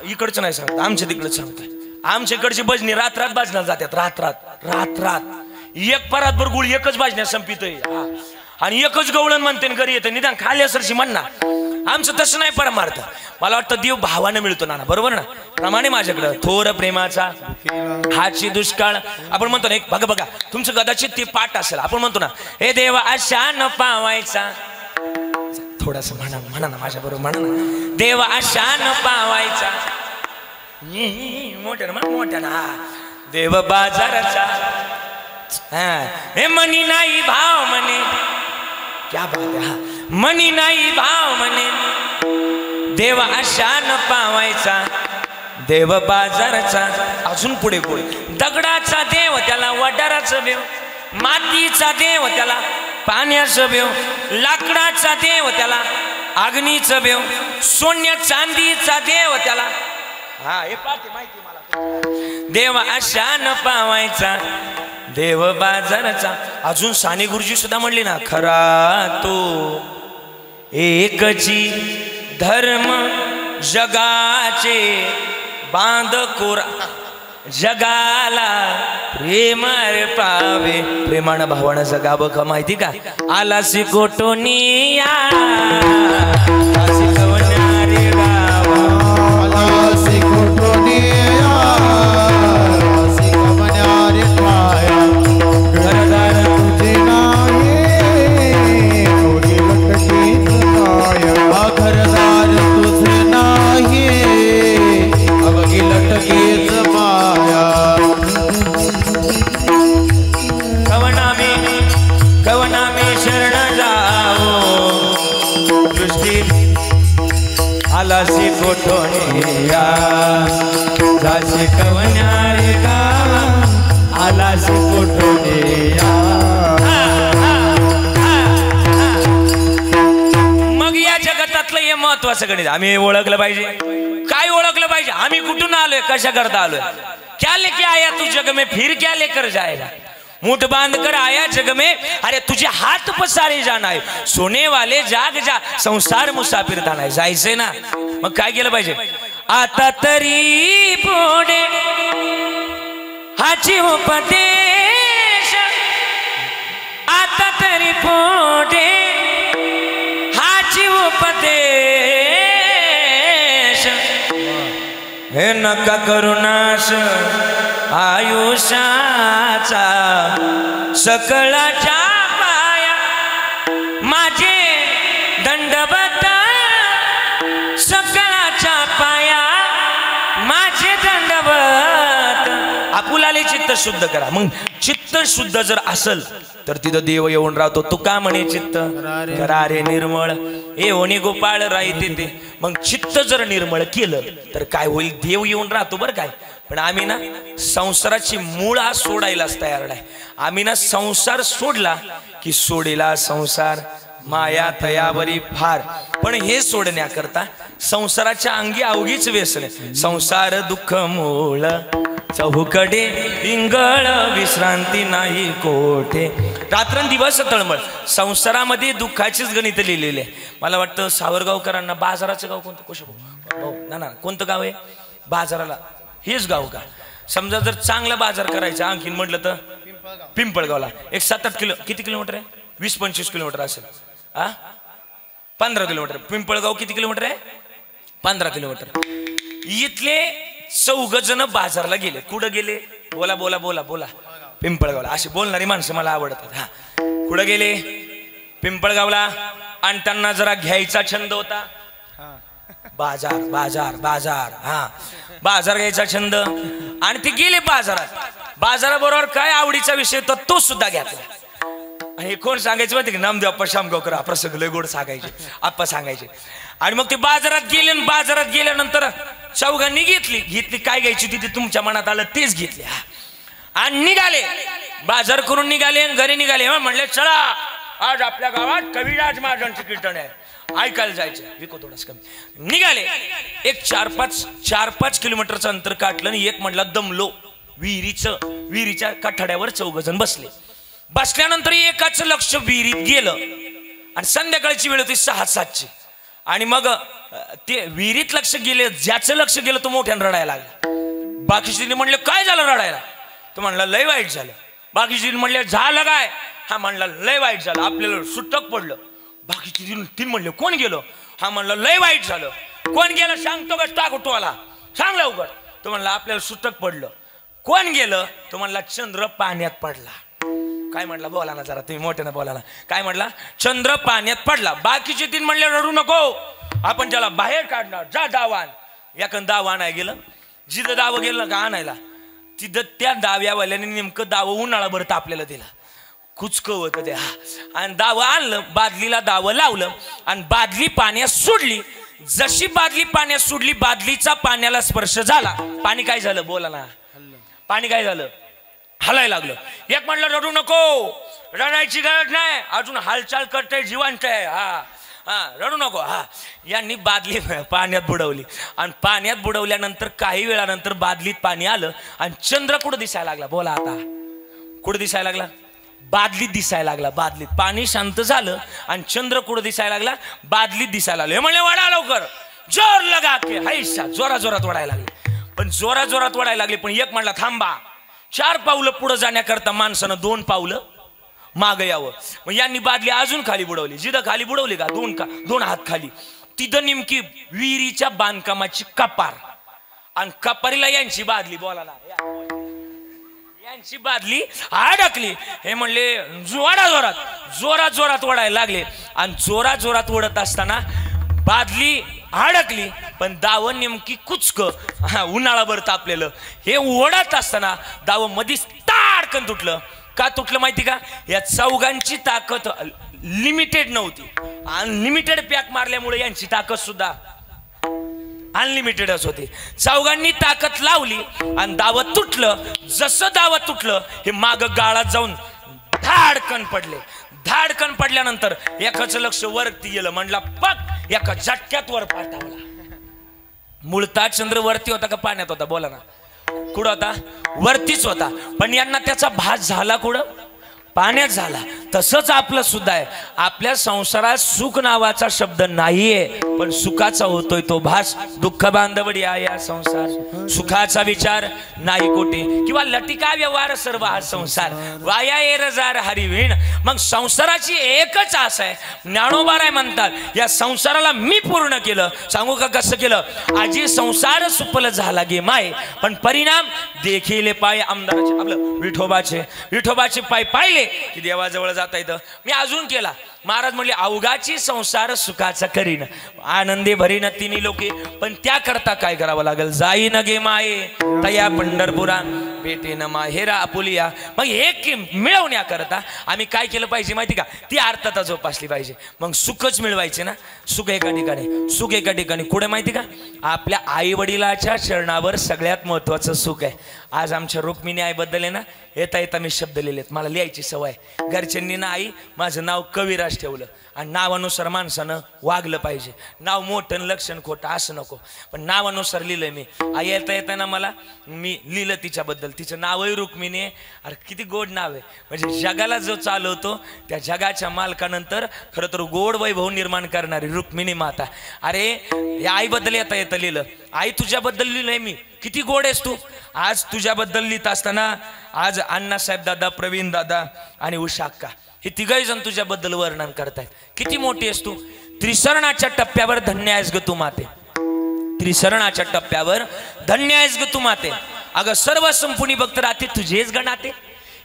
S3: इकडचं नाही सांगत आमच्या तिकडच सांगतोय आमच्या इकडची भजनी रात बाजण्यात जातात रात एक परातभर गुळ एकच बाजण्यात संपितोय आणि एकच गवळण म्हणते घरी येतं निदान खाली असरशी म्हणणार आमचं तसं नाही परमार्थ मला वाटतं देव भावानं मिळतो ना बरोबर ना प्रमाणे माझ्याकडं थोर प्रेमाचा हाची दुष्काळ आपण म्हणतो ना एक बघा तुमचं कदाचित ते पाठ असेल आपण म्हणतो ना हे देवा आशा न पावायचा थोडस म्हणा ना माझ्या बरोबर म्हणा ना देवा आशा न पावायचा मोठ्या ना देव बाजाराचा हे मनी नाही भाव म्हणे क्या बात है मनी नाही भाव म्हणे देव आशा न पावायचा देव बाजाराचा अजून पुढे दगडाचा देव त्याला वडाराचं बेव मातीचा देव त्याला पाण्याचं बेव लाकडाचा देव त्याला अग्नीचं बेव सोन्या चांदीचा देव त्याला हा हे पाठी माहिती मला देव आशा न पावायचा देव बाजाराचा अजून साने गुरुजी सुद्धा म्हणले ना खरा तो एकची धर्म जगाचे बांध कोरा जगाला प्रेमार पावे प्रेमानं भावानं जगावं का माहिती का आलासी कोटोनिया शिकवणारे गावा
S1: आलासी कोटोनिया शिकवणारे पाया घरदार तुझे नाही थोडी लटकीच माया घरदार तुझे नाही अवघी लटकीच माया कवना में शरण जाओ दृष्टी आलासी कोटोनिया जाशी कवन्यारे गावा आलासी कोटोनिया
S3: मग या जगतातलं हे महत्वाचं गणित आम्ही ओळखलं पाहिजे काय ओळखलं पाहिजे आम्ही कुठून आलोय कशा करता आलोय क्या लेके आया तू जग में फिर क्या लेकर जाएगा मुठ बांध कर आया जग में अरे तुझे हाथ पसारे जाना है सोने वाले जाग जा संसार मुसाफिर जाना है जायचंय ना मग काय केलं पाहिजे आता तरी पुढे हाची उपदेश आता तरी पुढे हाची उपदेश हे नका करुणाश आयुष्याचा सकळाच्या पाया माझे दंडवत आपुलाले चित्त शुद्ध करा. मग चित्त शुद्ध जर असल तर तिथं देव येऊन राहतो. तू का म्हणे चित्त करा रे निर्मळ ए होणी गोपाळ राहते ते. मग चित्त जर निर्मळ केलं तर काय होईल, देव येऊन राहतो बरं काय. पण आम्ही ना संसाराची मूळ आज सोडायलाच तयार नाही. आम्ही ना संसार सोडला की सोडेला संसार माया तयावरी फार. पण हे सोडण्याकरता संसाराच्या अंगी अवघीच व्यसन. संसार दुःख मूळ चहूकडे इंगळ विश्रांती नाही कोठे. रात्रंदिवस तळमळ संसारामध्ये दुःखाचीच गणित लिहिलेले. मला वाटतं सावरगावकरांना बाजाराचं गाव कोणतं कोशा ना कोणतं गाव आहे बाजाराला हेच गाव का. समजा जर चांगला बाजार करायचा आणखीन म्हटलं तर पिंपळगावला एक 7-8 किती किलोमीटर आहे 20-25 किलोमीटर असेल. 15 किलोमीटर. पिंपळगाव किती किलोमीटर आहे 15 किलोमीटर. इथले 4 जण बाजारला गेले. कुठं गेले बोला बोला बोला बोला पिंपळगावला. अशी बोलणारी माणसं मला आवडतात. हा कुठं गेले पिंपळगावला. आणि त्यांना जरा घ्यायचा छंद होता बाजार बाजार बाजार. हा बाजार घ्यायचा छंद आणि ते गेले बाजारात. बाजाराबरोबर काय आवडीचा विषय तर तो सुद्धा घेतला. हे कोण सांगायचं माहिती की नामदेव आप्पा शामगावकर. प्रसंग लय गोड सांगायचे आप्पा सांगायचे. आणि मग ते बाजारात गेले. बाजारात गेल्यानंतर चौघांनी घेतली काय घ्यायची तिथे तुमच्या मनात आलं तेच घेतले. आणि निघाले बाजार करून निघाले घरी निघाले. म्हणले चला आज आपल्या गावात कविराज महाराजांचे कीर्तन आहे ऐकायला जायचं. विको थोडस कमी. निघाले एक 4-5 किलोमीटरचं अंतर काढलं आणि एक म्हटलं दमलो. विहिरीच्या कठाड्यावर 4 जण बसले. बसल्यानंतर एकाच लक्ष विहिरीत गेलं आणि संध्याकाळची वेळ होती 6-7ची. आणि मग ते विहिरीत लक्ष गेले. ज्याचं लक्ष गेलं तो मोठ्यानं रडायला लागला. बाकीचे म्हणले काय झालं रडायला. तो म्हणला लय वाईट झालं. बाकीचे म्हणले झालं काय. हा म्हणला लय वाईट झालं आपल्याला सुटक पडलं. बाकीचे 3 म्हणले कोण गेलो. हा म्हणला लय वाईट झालं. कोण गेलं सांगतो का टाकू टोला सांग लवकर. तो म्हणला आपल्याला सुटक पडलं. कोण गेलं. तो म्हणला चंद्र पाण्यात पडला. काय म्हटला बोला ना जरा तुम्ही मोठ्यानं बोला ना. काय म्हटला चंद्र पाण्यात पडला. बाकीचे 3 म्हणले रडू नको आपण त्याला बाहेर काढणार जा दावान. याकन दाव आणायला गेलं. जिथं दाव गेलं का आणायला तिथं त्या दाव्यावाल्याने नेमकं दाव उन्हाळाभर तापलेलं दिलं कुचकं होतं ते. आणि दाव आणलं बादलीला दाव लावलं आणि बादली पाण्यात सोडली. जशी बादली पाण्यात सोडली बादलीचा पाण्याला स्पर्श झाला. पाणी काय झालं बोला ना. पाणी काय झालं हलायला लागलं. एक म्हणलं रडू नको रडायची गरज नाही अजून हालचाल करते जिवंत आहे. हा रडू नको. हा यांनी बादली पाण्यात बुडवली आणि पाण्यात बुडवल्यानंतर काही वेळानंतर बादलीत पाणी आलं आणि चंद्र कुठं दिसायला लागला बोला आता. कुठं दिसायला लागला बादलीत दिसायला लागला. बादलीत पाणी शांत झालं आणि चंद्र कुठं दिसायला लागला बादलीत दिसायला लागलं. हे म्हणले वाढा लवकर जोर लगा के हैसा. जोरा जोरात वाढायला लागले. पण जोरा जोरात वाढायला लागले. पण एक म्हणला थांबा. 4 पावलं पुढे जाण्याकरता माणसानं 2 पावलं मागे यावं. मग यांनी बादली अजून खाली बुडवली. जिथं खाली बुडवली का 2 हात खाली तिथं नेमकी विहिरीच्या बांधकामाची कपार आणि कपारीला यांची बादली बोला ना यांची बादली अडकली. हे म्हणले जोरात जोरात ओढायला लागले आणि जोरात ओढत असताना बादली अडकली. पण दाव नेमकी कुचक उन्हाळाभर तापलेलं. हे ओढत असताना दाव मधीच ताडकन तुटलं. का तुटलं माहिती का या चौघांची ताकद लिमिटेड नव्हती. अनलिमिटेड पॅक मारल्यामुळे यांची ताकद सुद्धा अनलिमिटेडच होती. चौघांनी ताकद लावली आणि दावत तुटलं. जसं दावत तुटलं हे माग गाळात जाऊन धाडकन पडले. धाडकन पडल्यानंतर एकाचं लक्ष वरती गेलं. म्हणला पक एका झटक्यात वर पाठवला. मुळता चंद्र वरती होता का पाण्यात होता बोला ना. कुठं होता वरतीच होता. पण यांना त्याचा भास झाला कुठं पाण्यात झाला. तसंच आपलं सुद्धा आहे. आपल्या संसारात सुख नावाचा शब्द नाहीये पण सुखाचा होतोय तो भास. दुःख बांधवडी या संसार सुखाचा विचार नाही कोटे किंवा लटिका व्यवहार सर्व हा संसार वाया एरजार हरिवीण. मग संसाराची एकच आस आहे. ज्ञानोबाराय म्हणतात या संसाराला मी पूर्ण केलं. सांगू का कसं केलं. आजी संसार सुपल झाला गे माय पण परिणाम देखील पाय आमदाराचे आपलं विठोबाचे पाय पाहिले की देवाजवळ जाता येतं. मी अजून केला. महाराज म्हणले अवघाची संसार सुखाचा करीन आनंदे भरीन तिन्ही लोके, पण त्याकरता काय करावं लागेल. जाई न गे माये तया पंढरपुरा भेटे न माहेरा आपुलिया. मग हे मिळवण्याकरता आम्ही काय केलं पाहिजे माहिती का, ती अर्थता जोपासली पाहिजे. मग सुखच मिळवायचे ना. सुख एका ठिकाणी, सुख एका ठिकाणी कुठे माहिती का, आपल्या आई वडिलाच्या चरणावर सगळ्यात महत्वाचं सुख आहे. आज आमच्या रुक्मिणी आईबद्दल आहे ना, येता येता मी शब्द लिहिलेत. मला लिहायची सवय. घरच्यांनी ना आई माझं नाव कविराज ठेवलं, आणि नावानुसार माणसानं वागलं पाहिजे. नाव मोठं लक्षण खोटं असं नको, पण नावानुसार लिहिलंय मी. आई येता येताना मला मी लिहिलं तिच्याबद्दल. तिचं नावही रुक्मिणी आहे. अरे किती गोड नाव आहे. म्हणजे जगाला जो चालवतो त्या जगाच्या मालकानंतर खरं तर गोड वैभव निर्माण करणारी रुक्मिणी माता. अरे या आईबद्दल येता येतं लिहिलं. आई तुझ्याबद्दल लिहिलंय मी, किती गोड आहेस तू. आज तुझ्याबद्दल लिहित असताना आज अण्णासाहेब दादा, प्रवीण दादा आणि उषा अक्का हे तिघही जण तुझ्याबद्दल वर्णन करतायत. किती मोठी आहेस तू. त्रिसरणाच्या टप्प्यावर धन्य आहेस ग तू माते. त्रिसरणाच्या टप्प्यावर धन्य आहेस ग तू माते. अगं सर्व संपुनी भक्त राहते तुझेच गणाते.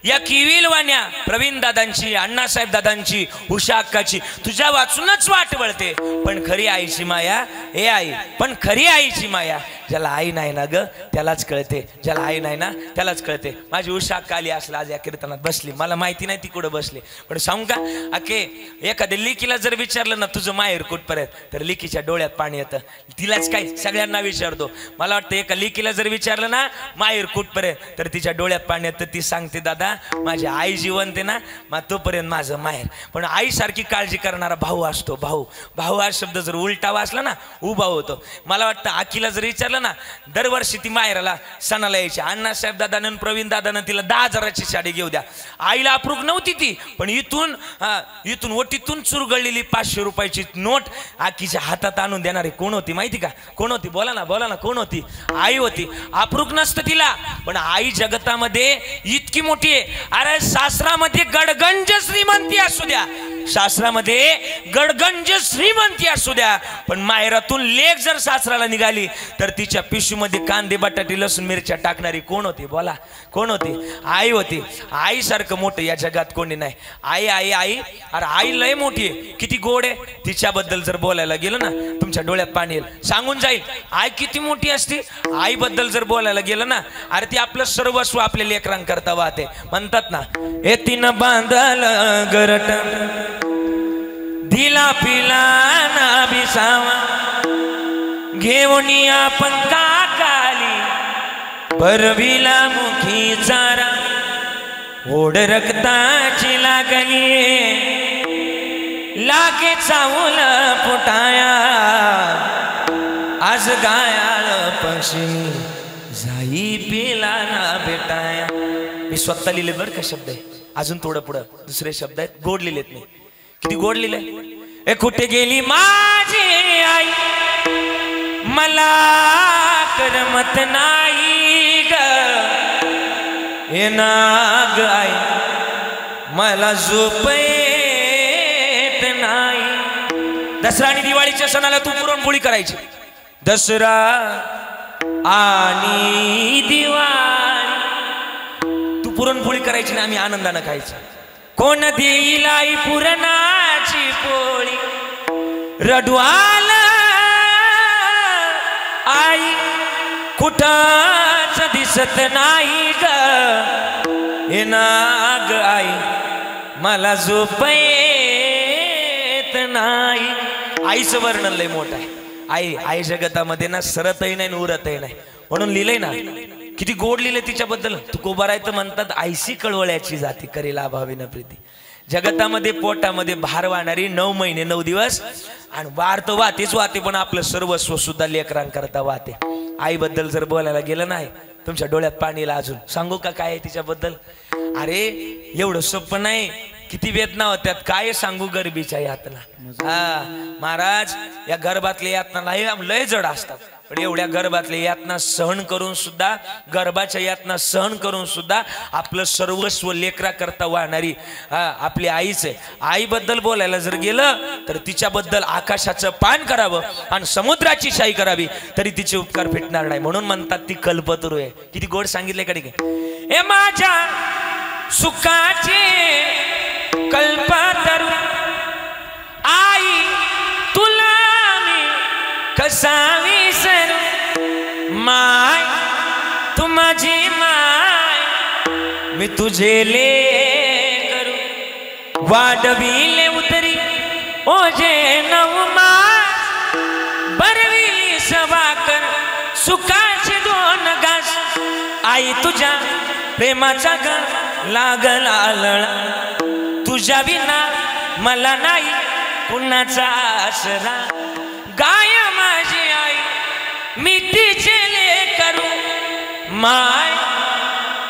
S3: या किविलवाण्या प्रवीण दादांची, अण्णासाहेब दादांची, उषा अक्काची तुझ्या वाचूनच वाट वळते. पण खरी आईची माया हे आई, पण खरी आईची माया ज्याला आई नाही ना ग त्यालाच कळते. ज्याला आई नाही ना त्यालाच कळते. माझी उषा अक्का आली असला आज या कीर्तनात बसली. मला माहिती नाही ती कुठं बसली, पण सांगू का अके, एखाद्या लिकीला जर विचारलं ना तुझं माहेर कुठपर्यंत, तर लिकीच्या डोळ्यात पाणी येतं. तिलाच काय सगळ्यांना विचारतो. मला वाटतं एका लिकीला जर विचारलं ना माहेर कुठपर्यंत, तर तिच्या डोळ्यात पाणी येतं. ती सांगते दादा माझी आई जिवंत आहे ना, मग तोपर्यंत माझं माहेर. पण आईसारखी काळजी करणारा भाऊ असतो. भाऊ, भाऊ हा शब्द जर उलटा वाचला ना उभा होतो. मला वाटतं आखीला जर विचारलं ना, दरवर्षी ती माहेराला सणाला यायची. अण्णासाहेब दादानं, प्रवीण दादानं तिला 10,000ची साडी घेऊ द्या. आईला अप्रूप नव्हती ती, पण इथून ओटीतून चुरगळलेली 500 रुपयाची नोट आखीच्या हातात आणून देणारी कोण होती माहिती का. कोण होती, बोला ना बोला ना, कोण होती. आई होती. अप्रूप नसतं तिला, पण आई जगतामध्ये इतकी मोठी आहे. अरे शास्त्रामध्ये गडगंज श्रीमंती असू द्या, शास्त्रामध्ये गडगंज श्रीमंती असू द्या, पण माहेरातून लेक जर सासराला निघाली तर तिच्या पिशवीमध्ये कांदे, बटाटे, लसूण, मिरच्या टाकणारी कोण होती, बोला कोण होती. आई होती. आईसारखं मोठं या जगात कोणी नाही. आई आई आई. अरे आई लय मोठी आहे, किती गोड आहे. तिच्याबद्दल जर बोलायला गेलं ना तुमच्या डोळ्यात पाणी येईल. सांगून जाईल आई किती मोठी असते. आईबद्दल जर बोलायला गेलं ना, अरे ती आपलं सर्वस्व आपल्या लेकरांकरता वाहते. म्हणतात ना, एतीनं बांधल गरट दिला पिला ना बिसावा, घेऊन आपण काकाली भरविला मुखी चारा, ओढ रक्ताची लागली लागे चावल फुटाया, आज गायाळ पक्षी जाई पिला ना भेटाया. मी स्वतः लिहिले बरं का शब्द आहे. अजून थोडं पुढं दुसरे शब्द आहेत, गोड लिहिलेत मी. किती गोड लिहिले. कुठे गेली माझी आई, मला करमत नाही ग, हे नाग आई मला झोप येत नाही. दसरा आणि दिवाळीच्या सणाला तू पुरणपोळी करायची. दसरा आणि दिवाळी तू पुरणपोळी करायची ना, आम्ही आनंदानं खायची. कोण देईल आई पुरणाची पोळी, रडवाल आई कुठंच दिसत नाही ग, हे नाग आई मला झोप येत नाही. आईचं वर्णन लय मोठं आहे. आई आई जगतामध्ये ना सरतही नाही उरतही नाही, म्हणून लिहिलंय ना. किती गोड लिहिले तिच्याबद्दल. तुकोबारायचं म्हणतात आईशी कळवळ्याची जाती करेल अभावी न प्रीती. जगतामध्ये पोटामध्ये भार वाहणारी 9 महिने 9 दिवस, आणि वार तर वाहतेच वाहते, पण आपलं सर्वस्व सुद्धा लेकरांकरता वाहते. आईबद्दल जर बोलायला गेलं नाही तुमच्या डोळ्यात पाणी येईल. अजून सांगू का काय आहे तिच्याबद्दल. अरे एवढं सोपं नाही, किती वेदना होत्यात. काय सांगू गर्भीच्या यातना. हा महाराज, या गर्भातल्या यातना लय जड असतात, पण एवढ्या गर्भातल्या यातना सहन करून सुद्धा, गर्भाच्या यातना सहन करून सुद्धा आपलं सर्वस्व लेकरा करता वाहणारी आपली आईच आहे. आईबद्दल बोलायला जर गेलं तर तिच्याबद्दल आकाशाचं पान करावं आणि समुद्राची शाई करावी तरी तिचे उपकार भेटणार नाही. म्हणून म्हणतात ती कल्पतरू आहे. किती गोड सांगितले कडे. ए माझ्या सुखाचे कल्पतरू आई तुला मी कसा विसरू माय तू माझी माय मी तुझे ले करू वाढविले उतरी ओझे नवमा बरविली सवाकर सुखाचे दोन घास आई तुझ्या प्रेमाचा ग लागला लळा तुझ्या विना मला नाही कुणाचा आसरा गाय माझी आई मी तिचे लेकरू माय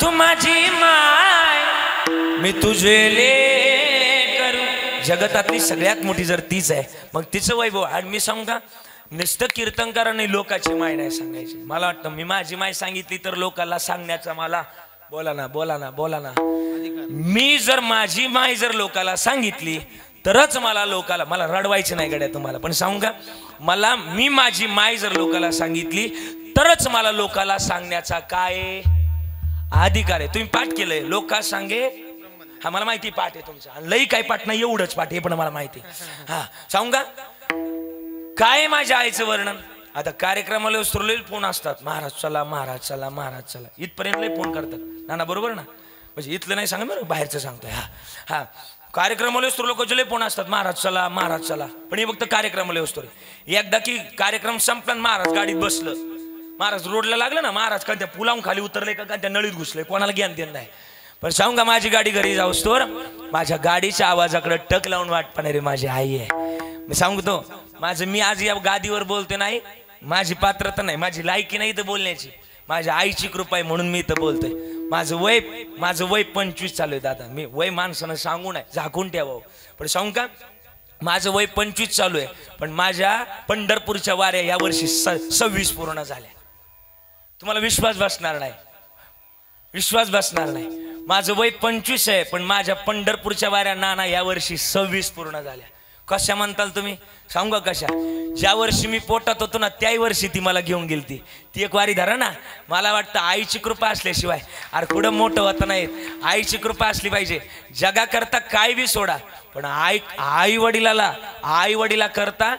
S3: तू माझी माय मी तुझे लेकरू जगतातली सगळ्यात मोठी जर तीच आहे मग तिचं वैभव आणि मी सांगू का नुसतं कीर्तनकारांनी लोकाची माय नाही सांगायची मला वाटतं मी माझी माय सांगितली तर लोकांना सांगण्याचा मला बोला ना मी जर माझी माय जर लोकाला सांगितली तरच मला लोकाला मला रडवायचं नाही गड्या तुम्हाला पण सांगू का मला मी माझी माय जर लोकाला सांगितली तरच मला लोकाला सांगण्याचा काय अधिकार आहे तुम्ही पाठ केलंय लोका सांगे हा मला माहिती पाठ आहे तुमचा लई काय पाठ नाही एवढंच पाठ हे पण मला माहिती हा सांगू का काय माझ्या आईचं वर्णन आता कार्यक्रमाला सुरलेले फोन असतात महाराज चला महाराज चला महाराज चला इथपर्यंत लई फोन करतात ना बरोबर ना म्हणजे इथलं नाही सांगा बरं बाहेरचं सांगतोय हा कार्यक्रमाला लोकांचे फोन असतात महाराज चला पण हे फक्त कार्यक्रमाला असतो एकदा की कार्यक्रम संपला महाराज गाडीत बसलं महाराज रोडला लागलं ना महाराज का त्या पुलावून खाली उतरले का त्या नळीत घुसले कोणाला ज्ञान देत नाही पण सांगू का माझी गाडी घरी जाऊस तर माझ्या गाडीच्या आवाजाकडे टक लावून वाट पाहणारी माझी आई आहे मी सांगतो माझं मी आज या गादीवर बोलतो नाही माझी पात्रता नाही माझी लायकी नाही तर बोलण्याची माझ्या आईची कृपा आहे म्हणून मी इथं बोलतोय माझं वय 25 चालू आहे दादा मी वय माणसानं सांगू नाही झाकून ठेवावं पण सांगू का माझं वय 25 चालू आहे पण माझ्या पंढरपूरच्या वाऱ्या या वर्षी 26 पूर्ण झाल्या तुम्हाला विश्वास बसणार नाही माझं वय 25 आहे पण माझ्या पंढरपूरच्या वाऱ्या नाना या वर्षी 26 पूर्ण झाल्या कशा म्हणताल तुम्ही सांगू कशा ज्या वर्षी मी पोटात होतो ना त्याही वर्षी ती मला घेऊन गेली ती एक वारी धरा ना मला वाटतं आईची कृपा असल्याशिवाय अरे पुढं मोठं होतं नाही आईची कृपा असली पाहिजे जगाकरता काय बी सोडा पण आई वडिला करता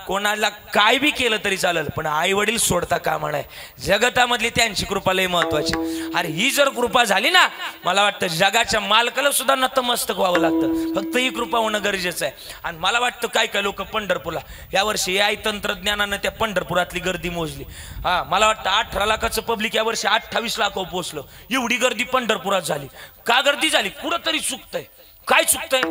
S3: कोणाला काय बी केलं तरी चालेल पण आई वडील सोडता का म्हणाय जगतामधली त्यांची कृपा लय महत्वाची अरे ही जर कृपा झाली ना मला वाटतं जगाच्या मालकाला सुद्धा नतमस्तक व्हावं लागतं फक्त ही कृपा होणं गरजेचं आहे आणि मला वाटतं काय लोक पंढरपूरला यावर्षी AI तंत्रज्ञानानं त्या पंढरपुरातली गर्दी मोजली मला वाटतं 18 लाखाचं पब्लिक यावर्षी 28 लाखावर पोहोचलं एवढी गर्दी पंढरपुरात झाली का गर्दी झाली कुठंतरी चुकतंय काय चुकतंय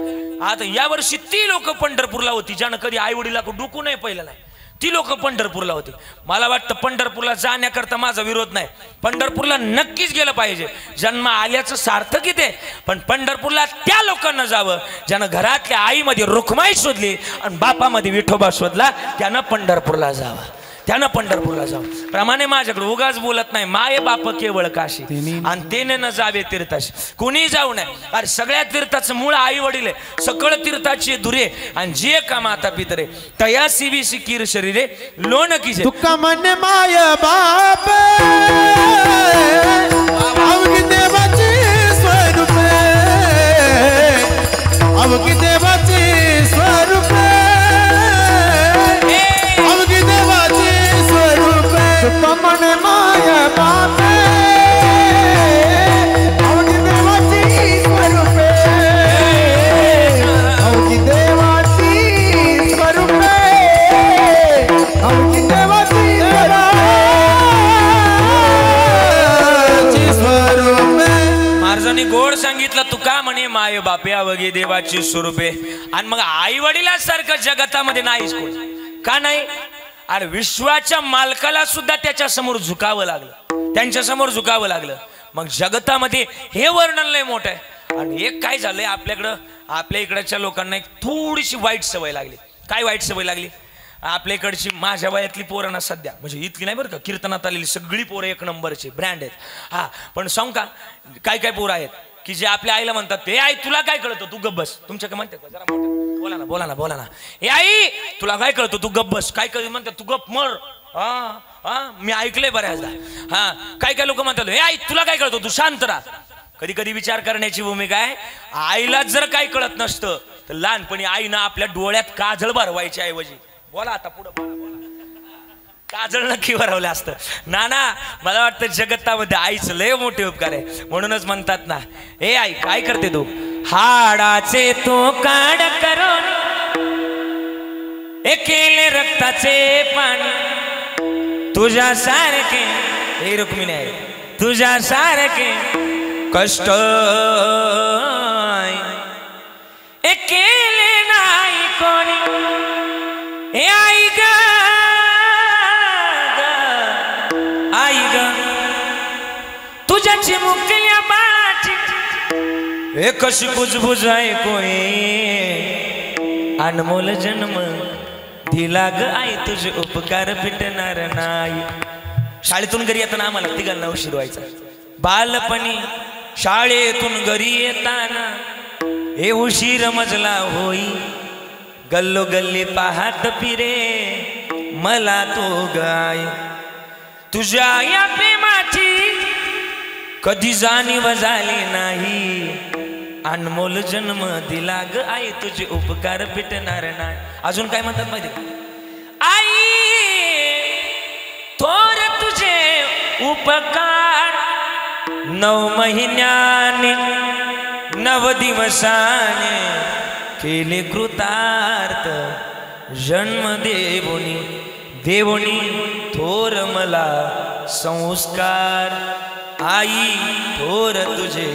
S3: आता यावर्षी ती लोक पंढरपूरला होती ज्यानं कधी आई वडिला डुकू नाही पहिलं नाही ती लोक पंढरपूरला होती मला वाटतं पंढरपूरला जाण्याकरता माझा विरोध नाही पंढरपूरला नक्कीच गेलं पाहिजे जन्म आल्याचं सार्थक इथे पण पंढरपूरला त्या लोकांना जावं ज्यानं घरातल्या आईमध्ये रुक्माई शोधली आणि बापामध्ये विठोबा शोधला त्यानं पंढरपूरला जावं प्रमाणे माझ्याकडे उगाच बोलत नाही माये बाप केवळ काशी आणि तेने न जावे तीर्थाशी कोणी जाऊ नये अरे सगळ्या तीर्थाचं मूळ आई वडील आहे सकळ तीर्थाची दुरे आणि जे का माता पितरे तया सिवी सिकीर शरीरे लोन किजे
S1: तुका मन माय बाप अवघी देवाची स्वरूपे अवघी देवाची स्वरूपे अवघी देवाची स्वरूपे
S2: तुका मन माय बाप अवघी देवाची स्वरूपे अवघी देवाची स्वरूपे अवघी देवाची
S1: स्वरूपे
S3: महाराजांनी गोड सांगितलं तुका म्हणे माय बापे अवघे देवाची स्वरूपे आणि मग आई वडिलांसारखं जगतामध्ये नाहीच कोण का नाही अरे विश्वाच्या मालकाला सुद्धा त्याच्या समोर झुकावं लागलं त्यांच्या समोर झुकावं लागलं मग जगतामध्ये हे वर्णन लय मोठं आहे आणि एक काय झालंय आपल्या इकडच्या लोकांना एक थोडीशी वाईट सवय लागली काय वाईट सवय लागली आपल्या इकडची माझ्या वयातली पोरं ना सध्या म्हणजे इतकी नाही बरं का कीर्तनात आलेली सगळी पोरं एक नंबरची ब्रँड आहेत पण सांग का काय पोरं आहेत की जे आपल्या आईला म्हणतात ते आई तुला काय कळतं तू गब्बस तुमच्या काय म्हणतात जरा बोला ना हे आई तुला काय कळतं तू गब्बस काय म्हणतात तू गप मर मी ऐकलंय बऱ्याचदा काय लोक म्हणतात हे आई तुला काय कळतं तू शांत राहा कधी कधी विचार करण्याची भूमिका आहे. आईला जर काही कळत नसतं तर लहानपणी आईनं आपल्या डोळ्यात काजळ भरवायच्या ऐवजी, बोला आता पुढे काजळ नक्की भरवलं असतं. नाना मला वाटतं जगतामध्ये आईचं लय मोठे उपकार आहे. म्हणूनच म्हणतात ना, ए आई काय करते तू, हाडाचे तो काढ करून एकेले रक्ताचे पाणी तुझ्या सारखे, हे रुक्मिणी आहे, तुझ्या सारखे कष्ट एकेले नाही कोणी. हे आई ग आई ग तुझ्या चिमुकल्या बाळाची हे कशी बुजबुज आहे कोणी. अनमोल जन्म दिला ग आई, तुझे उपकार फिटणार नाही. शाळेतून घरी येताना आम्हाला तिघांना उशीर व्हायचा. बालपणी शाळेतून घरी येताना हे उशीर मजला होई. गल्लो गल्ली पाहत फिरे मला तो गाय. तुझ्या या प्रेमाची कधी जाणीव झाली नाही. अनमोल जन्म दिला ग आई, तुझे उपकार फिटणार नाही. अजून काय म्हणतात माहिती, आई थोर तुझे उपकार 9 महिन्याने 9 दिवसाने केले कृतार्थ. जन्म देवोनी देवोनी थोर मला संस्कार. आई थोर तुझे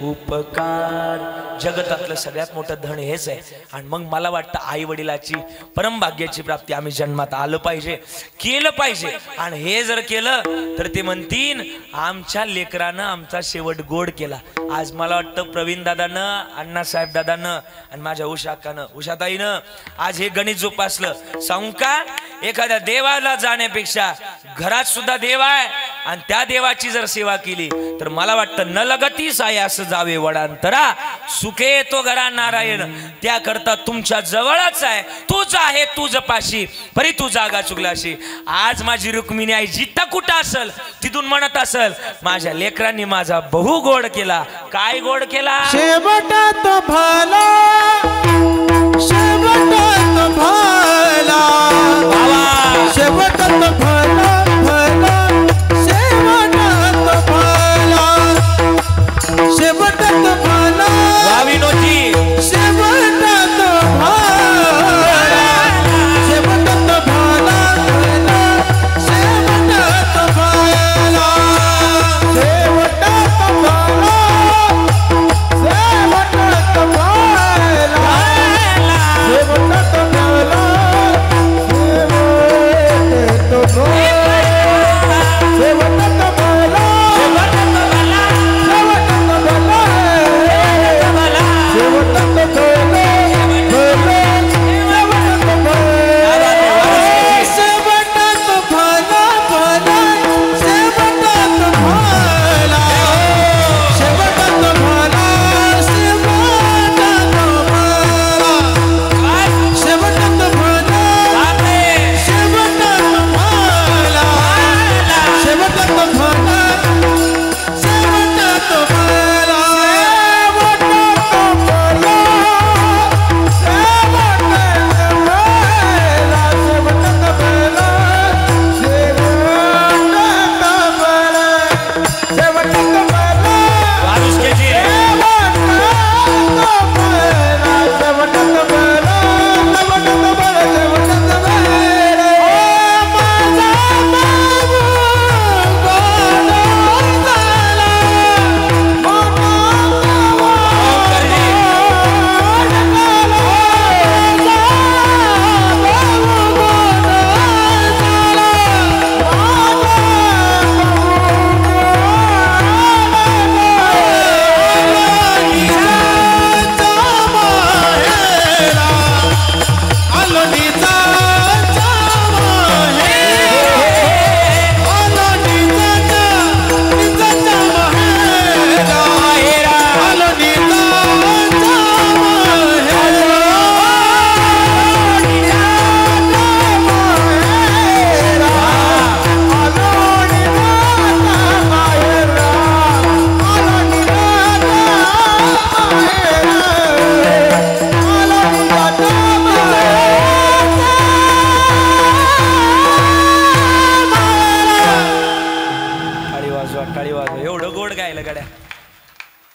S3: उपकार. जगतातलं सगळ्यात मोठं धन हेच आहे. आणि मग मला वाटतं आई वडिलाची परमभाग्याची प्राप्ती आम्ही जन्मात आलं पाहिजे, केलं पाहिजे. आणि हे जर केलं तर ते म्हणतील आमच्या लेकरानं आमचा शेवट गोड केला. आज मला वाटतं प्रवीण दादानं, अण्णासाहेब दादानं आणि माझ्या उषाकानं, उषाताईनं आज हे गणित जोपासलं. सांगू का, एखाद्या देवाला जाण्यापेक्षा घरात सुद्धा देव आहे आणि त्या देवाची जर सेवा केली तर मला वाटतं न लगती सायास जावे वडांतरा, सुखे तो घरा नारायण. त्याकरता तुमच्या जवळच आहे, तूच आहे तुझ पाशी, परी तू जागा चुकलाशी. आज माझी रुक्मिणी आई जिथं कुठं असल तिथून म्हणत असल माझ्या लेकरांनी माझा बहु गोड केला. काय गोड केला,
S1: शेवटात भला, शेवटात भला, शेवटात भला भला, शेवटात भला, शेवटात भला,
S3: विनोदी
S1: शेवटात भला, शेवटात भला भला, शेवटात भला, शेवटात भला, शेवटात भला, शेवटात भला, शेवटात भला.
S3: टाळी वाजवा, एवढं गोड गायलं गड्या.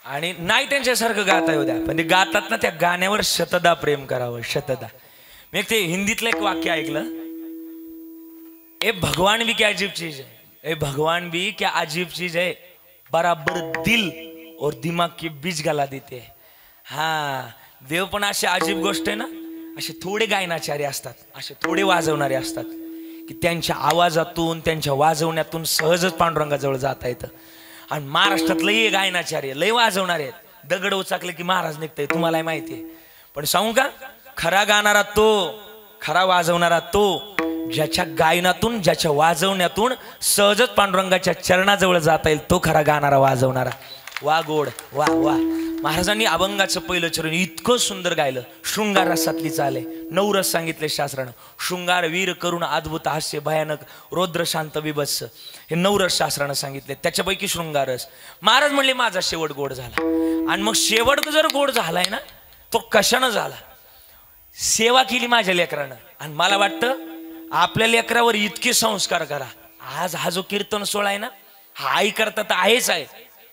S3: आणि नाही त्यांच्यासारखं गाता येऊ द्या, पण ते गातात ना त्या गाण्यावर शतदा प्रेम करावं, शतदा. मी ते हिंदीतलं एक वाक्य ऐकलं, ए भगवान भी क्या अजीब चीज है, ए भगवान भी क्या अजीब चीज है, बराबर दिल और दिमाग के बीच गला देते. हा, देव पण अशी अजीब गोष्ट आहे ना, असे थोडे गायनाचार्य असतात, असे थोडे वाजवणारे असतात की त्यांच्या आवाजातून त्यांच्या वाजवण्यातून सहजच पांडुरंगाजवळ जाता येतं. आणि महाराष्ट्रात लय गायनाचार्य लय वाजवणारे आहेत, दगड उचाकले की महाराज निघतंय, तुम्हालाही माहिती आहे. पण सांगू का, खरा गाणारा तो, खरा वाजवणारा तो, ज्याच्या गायनातून ज्याच्या वाजवण्यातून सहजच पांडुरंगाच्या चरणाजवळ जाता येईल, तो खरा गाणारा वाजवणारा. वा गोड, वा वा. महाराजांनी अभंगाचं पहिलं चरण इतकं सुंदर गायलं. शृंगार रसातली चाले, नवरस सांगितले शास्त्रानं. शृंगार, वीर, करुण, अद्भुत, हास्य, भयानक, रौद्र, शांत, विभत्स, हे नवरस शास्त्रानं सांगितले. त्याच्यापैकी शृंगारस. महाराज म्हणले माझा शेवट गोड झाला. आणि मग शेवट जर गोड झालाय ना, तो कशानं झाला? सेवा केली माझ्या लेकरानं. आणि मला वाटतं आपल्या लेकरावर इतके संस्कार करा. आज हा जो कीर्तन सोहळा आहे ना, हा आई करता तर आहेच आहे,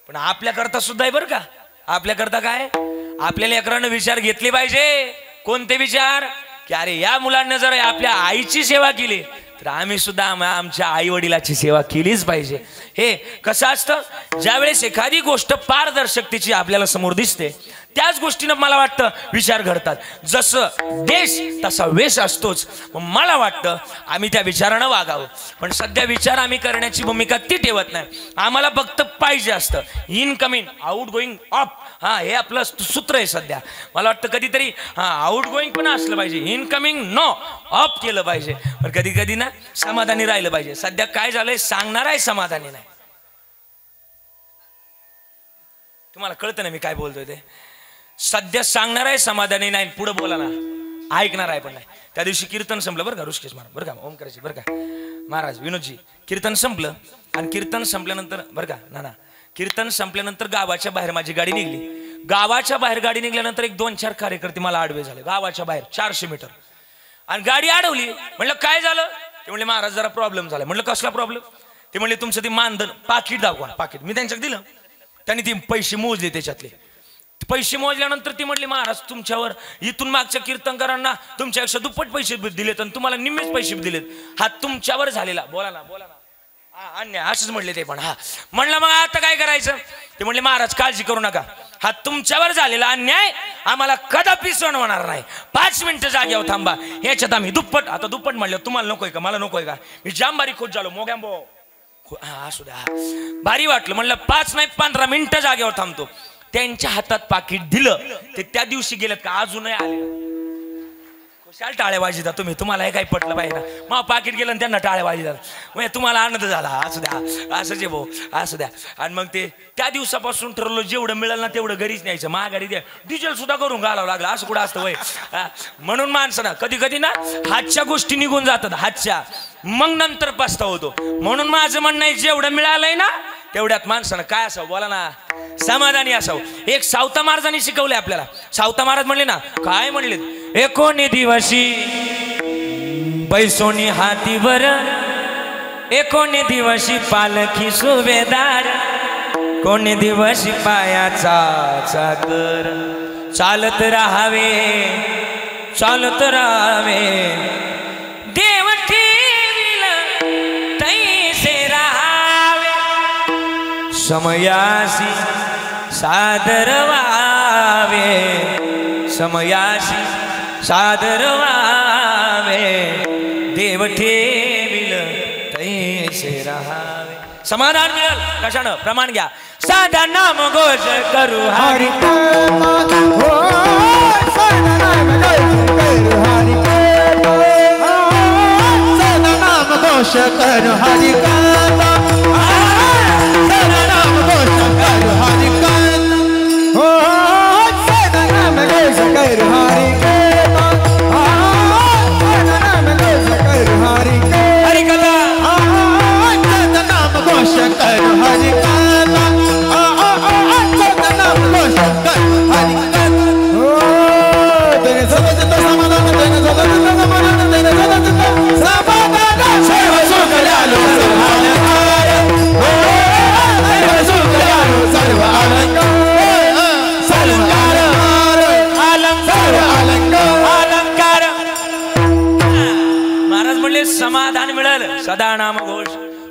S3: पण आपल्या करता सुद्धा आहे बरं का. आपल्या करता काय, आपल्या लेकरानं विचार घेतले पाहिजे. कोणते विचार? की अरे या मुलांना जर आपल्या आईची सेवा केली तर आम्ही सुद्धा आमच्या आई वडिलाची सेवा केलीच पाहिजे. हे कसं असतं, ज्यावेळेस एखादी गोष्ट पारदर्शकतेची आपल्याला समोर दिसते, त्याच गोष्टीनं मला वाटतं विचार घडतात. जसं देश तसा वेश असतोच. मला वाटतं आम्ही त्या विचारानं वागावं. पण सध्या विचार आम्ही करण्याची भूमिका ती ठेवत नाही. आम्हाला फक्त पाहिजे असतं इनकमिंग, आउट गोईंग, अप. हा, हे आपलं सूत्र आहे सध्या. मला वाटतं कधीतरी आउट गोईंग पण असलं पाहिजे, इनकमिंग नो, अप केलं पाहिजे. पण कधी कधी ना समाधानी राहिलं पाहिजे. सध्या काय झालंय, सांगणार आहे समाधानी नाही. तुम्हाला कळतं ना मी काय बोलतोय ते? सध्या सांगणार आहे समाधानी नाही, पुढे बोला ना ऐकणार आहे पण नाही. त्या दिवशी कीर्तन संपलं बरं का, ऋषिकेश महाराज बरं का, ओमकारजी बरं का, महाराज विनोदजी, कीर्तन संपलं. आणि कीर्तन संपल्यानंतर बरं का ना, कीर्तन संपल्यानंतर गावाच्या बाहेर माझी गाडी निघली. गावाच्या बाहेर गाडी निघल्यानंतर एक 2-4 कार्यकर्ते मला आडवे झाले गावाच्या बाहेर 400 मीटर. आणि गाडी अडवली. म्हणलं काय झालं? ते म्हणले महाराज जरा प्रॉब्लेम झाला. म्हणलं कसला प्रॉब्लेम? ते म्हणले तुमचं ते मानधन पाकिट दाखवा. पाकिट मी त्यांच्याकडे दिलं. त्यांनी ते पैसे मोजले. त्याच्यातले पैसे मोजल्यानंतर ती म्हटली महाराज तुमच्यावर इथून मागच्या कीर्तनकारांना तुमच्यापेक्षा दुप्पट पैसे दिलेत आणि तुम्हाला निम्मेच पैसे दिलेत. हा तुमच्यावर झालेला, बोला ना बोला ना, अन्याय, असंच म्हटले ते पण. हा म्हणलं मग आता काय करायचं? ते म्हणले महाराज काळजी करू नका, हा तुमच्यावर झालेला अन्याय आम्हाला कदापि सहन होणार नाही. 5 मिनिटं जागेवर थांबा, ह्याच्यात आम्ही दुप्पट. आता दुप्पट म्हणलं तुम्हाला नकोय का, मला नकोय का? मी जाम बारीक खोत झालो मोगॅम्बो. हा असू द्या, भारी वाटलं. म्हणलं 5 नाही 15 मिनिटं जागेवर थांबतो. त्यांच्या हातात पाकिट दिलं. ते त्या दिवशी गेलेत का अजूनही आले? कशाला टाळ्या वाजता तुम्ही? तुम्हाला हे काही पटलं पाहिजे ना. मग पाकिट गेलं आणि त्यांना टाळ्या वाजतात, म्हणजे तुम्हाला आनंद झाला. असू द्या, असं जे भाऊ असू द्या. आणि मग ते त्या दिवसापासून ठरवलं जेवढं मिळेल ना तेवढं घरीच न्यायचं. महागाडी द्या, डिझेल सुद्धा करून घालावं लागलं. असं कुठं असतं वय? म्हणून माणसानं कधी कधी ना हातच्या गोष्टी निघून जातात, हातच्या, मग नंतर पस्ताव होतो. म्हणून माझं म्हणणं आहे जेवढं मिळालंय ना तेवढ्यात माणसानं काय असावं, बोला ना, समाधानी असावं. एक सावता महाराजांनी शिकवले आपल्याला. सावता महाराज म्हणले ना, काय म्हणले? एकोणी दिवशी पैसोनी हातीवर, एकोणी दिवशी पालखी सुभेदार, कोणी दिवशी पायाचा चाकर, चालत राहावे चालत राहावे, देव ठेवील तैसे राहावे, समयासी सादर व्हावे, समयासी सादर व्हावे, देव ठेवील तैसे राहावे. समाधान मिळेल कशानं? प्रमाण घ्या. साधा नाम घोष करू हरी,
S2: साधा नाम घोष करू हरि का, साधा नाम घोष करू हरि का, हो साधा नाम घोष करू हरि का, साधा नाम घोष करू हरि का,
S3: हरी कथा,
S2: साधा नाम घोष करू हरि का, साधा नाम घोष करू हरि का, हो तेरे सदा समाधान, तेरे सदा समाधान, तेरे सदा समाधान, सर्व सुख लालो समाधान, हो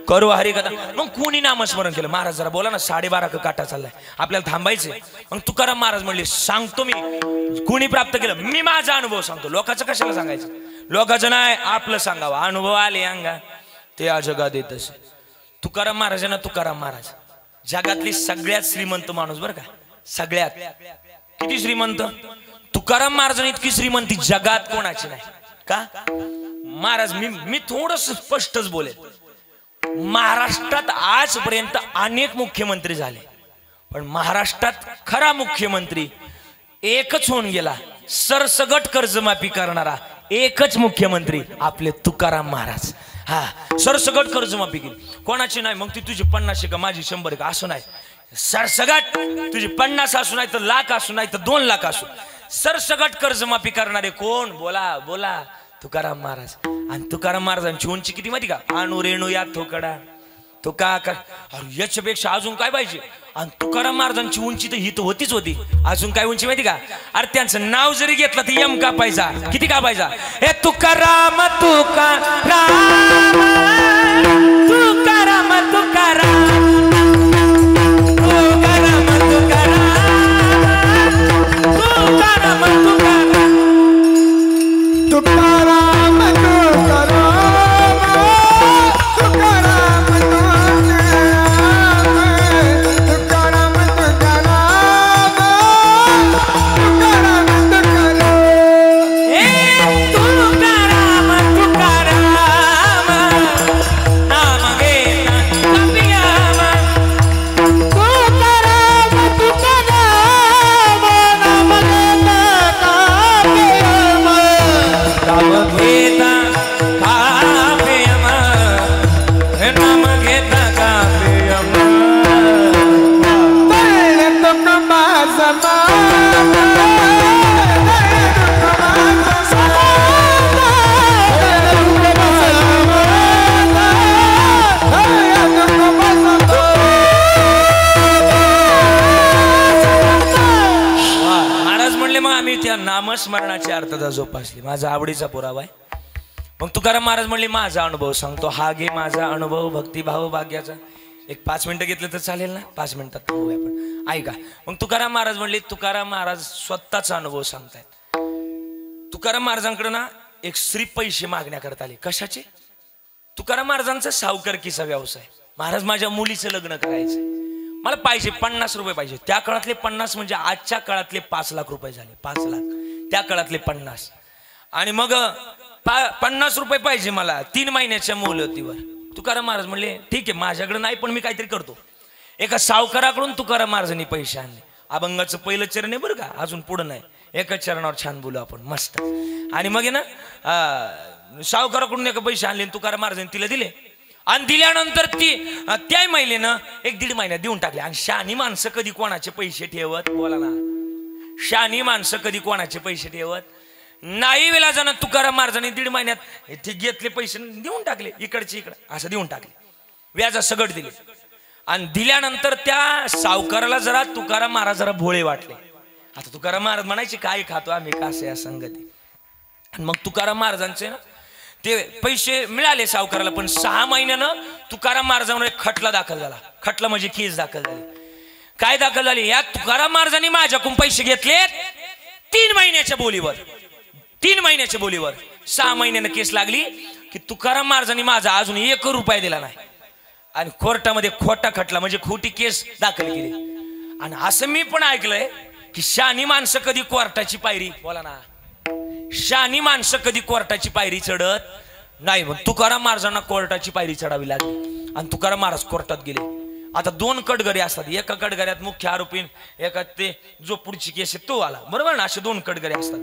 S3: करू हरिकथा. मग कोणी नामस्मरण केलं. महाराज जरा बोला ना, 12:30 काटा चाललाय, आपल्याला थांबायचंय. मग तुकाराम महाराज म्हणले सांगतो मी कोणी प्राप्त केलं. मी माझा अनुभव सांगतो. लोकांचं कशाला सांगायचं, लोकांचं नाही आपलं सांगावं. अनुभव आले अंगा ते अजगात येत असे. तुकाराम महाराजांना तुकाराम महाराज जगातली सगळ्यात श्रीमंत माणूस बरं का, सगळ्यात. किती श्रीमंत तुकाराम महाराजांनी, इतकी श्रीमंती जगात कोणाची नाही. का महाराज मी थोडस स्पष्टच बोलेल. महाराष्ट्रात आजपर्यंत अनेक मुख्यमंत्री झाले, पण महाराष्ट्रात खरा मुख्यमंत्री एकच होऊन गेला. सरसगट कर्जमाफी करणारा एकच मुख्यमंत्री आपले तुकाराम महाराज. हा, सरसगट कर्जमाफी केली, कोणाची नाही. मग ती तुझी 50 का माझी 100 का असं नाही. सरसगट तुझी 50 असू नाही तर लाख असू नाही तर 2 लाख असू, सरसगट कर्जमाफी करणारे कोण? बोला बोला, तुकाराम महाराज. आणि तुकाराम महाराजांची उंची किती माहिती का? अणु रेणू या थोकडा तुका का. याच्यापेक्षा अजून काय पाहिजे? आणि तुकाराम महाराजांची उंची तर ही तर होतीच होती. अजून काय उंची माहिती का? अरे त्यांचं नाव जरी घेतलं तर यम का पाहिजा, किती का पाहिजा? हे तुकाराम तुकाराम तुकाराम तुकाराम तुकाराम तुकाराम तुकाराम
S2: तुकाराम
S3: नामस्मरणाची अर्थता जोपासली. माझा आवडीचा पुरावा आहे. मग तुकाराम महाराज म्हणले माझा अनुभव सांगतो. हा घे माझा अनुभव भक्तिभाव भाग्याचा. एक 5 मिनिटं घेतलं तर चालेल ना? 5 मिनिटात थांबूया आपण, ऐका. मग तुकाराम महाराज म्हणले, तुकाराम महाराज स्वतःचा अनुभव सांगतायत. तुकाराम महाराजांकडे ना एक स्त्री पैसे मागण्याकरता आली. कशाचे? तुकाराम महाराजांचा सावकारकीचा व्यवसाय. महाराज माझ्या मुलीचं लग्न करायचंय, मला पाहिजे 50 रुपये पाहिजे. त्या काळातले 50 म्हणजे आजच्या काळातले 5 लाख रुपये झाले. 5 लाख त्या काळातले 50. आणि मग 50 रुपये पाहिजे मला 3 महिन्याच्या मुदतीवर. तुकाराम महाराज म्हणले ठीक आहे, माझ्याकडे नाही पण मी काहीतरी करतो. एका सावकाराकडून तुकाराम महाराजांनी पैसे आणले. अभंगाचं पहिलं चरण आहे बरं का, अजून पुढं नाही. एका चरणावर छान बोलू आपण मस्त. आणि मग आहे ना सावकाराकडून एका पैसे आणले, तुकाराम महाराजांनी तिला दिले. आणि दिल्यानंतर त्या महिलेनं 1-1.5 महिन्यात देऊन टाकले. आणि शहाणी माणसं कधी कोणाचे पैसे ठेवत? बोला ना, शहाणी माणसं कधी कोणाचे पैसे ठेवत नाही. वेळा जाणं तुकाराम महाराजांनी 1.5 महिन्यात ते घेतले पैसे देऊन टाकले, इकडचे इकडं असं देऊन टाकले, व्याजा सगट दिले. आणि दिल्यानंतर त्या सावकाराला जरा तुकाराम महाराज जरा भोळे वाटले. आता तुकाराम महाराज म्हणायचे काय खातो आम्ही कासे या संगती. आणि मग तुकाराम महाराजांचे ना ते पैसे मिळाले सावकाराला. पण 6 महिन्यानं तुकाराम महाराजांवर एक खटला दाखल झाला. खटला म्हणजे केस दाखल झाली. काय दाखल झाली? या तुकाराम महाराजांनी माझ्याकडून पैसे घेतले 3 महिन्याच्या बोलीवर. 3 महिन्याच्या बोलीवर 6 महिन्यानं केस लागली की तुकाराम महाराजांनी माझा अजून 1 रुपया दिला नाही. आणि कोर्टामध्ये खोटा खटला म्हणजे खोटी केस दाखल केली. आणि असं मी पण ऐकलंय की शहाणी माणसं कधी कोर्टाची पायरी, बोला ना, शहाणी माणसं कधी कोर्टाची पायरी चढत नाही. मग तुकाराम महाराजांना कोर्टाची पायरी चढावी लागली. आणि तुकाराम महाराज कोर्टात गेले. आता 2 कटघरे असतात. एका कटघऱ्यात मुख्य आरोपी, एका ते जो पुढची केस आहे तो आला, बरोबर ना. असे 2 कटघरे असतात.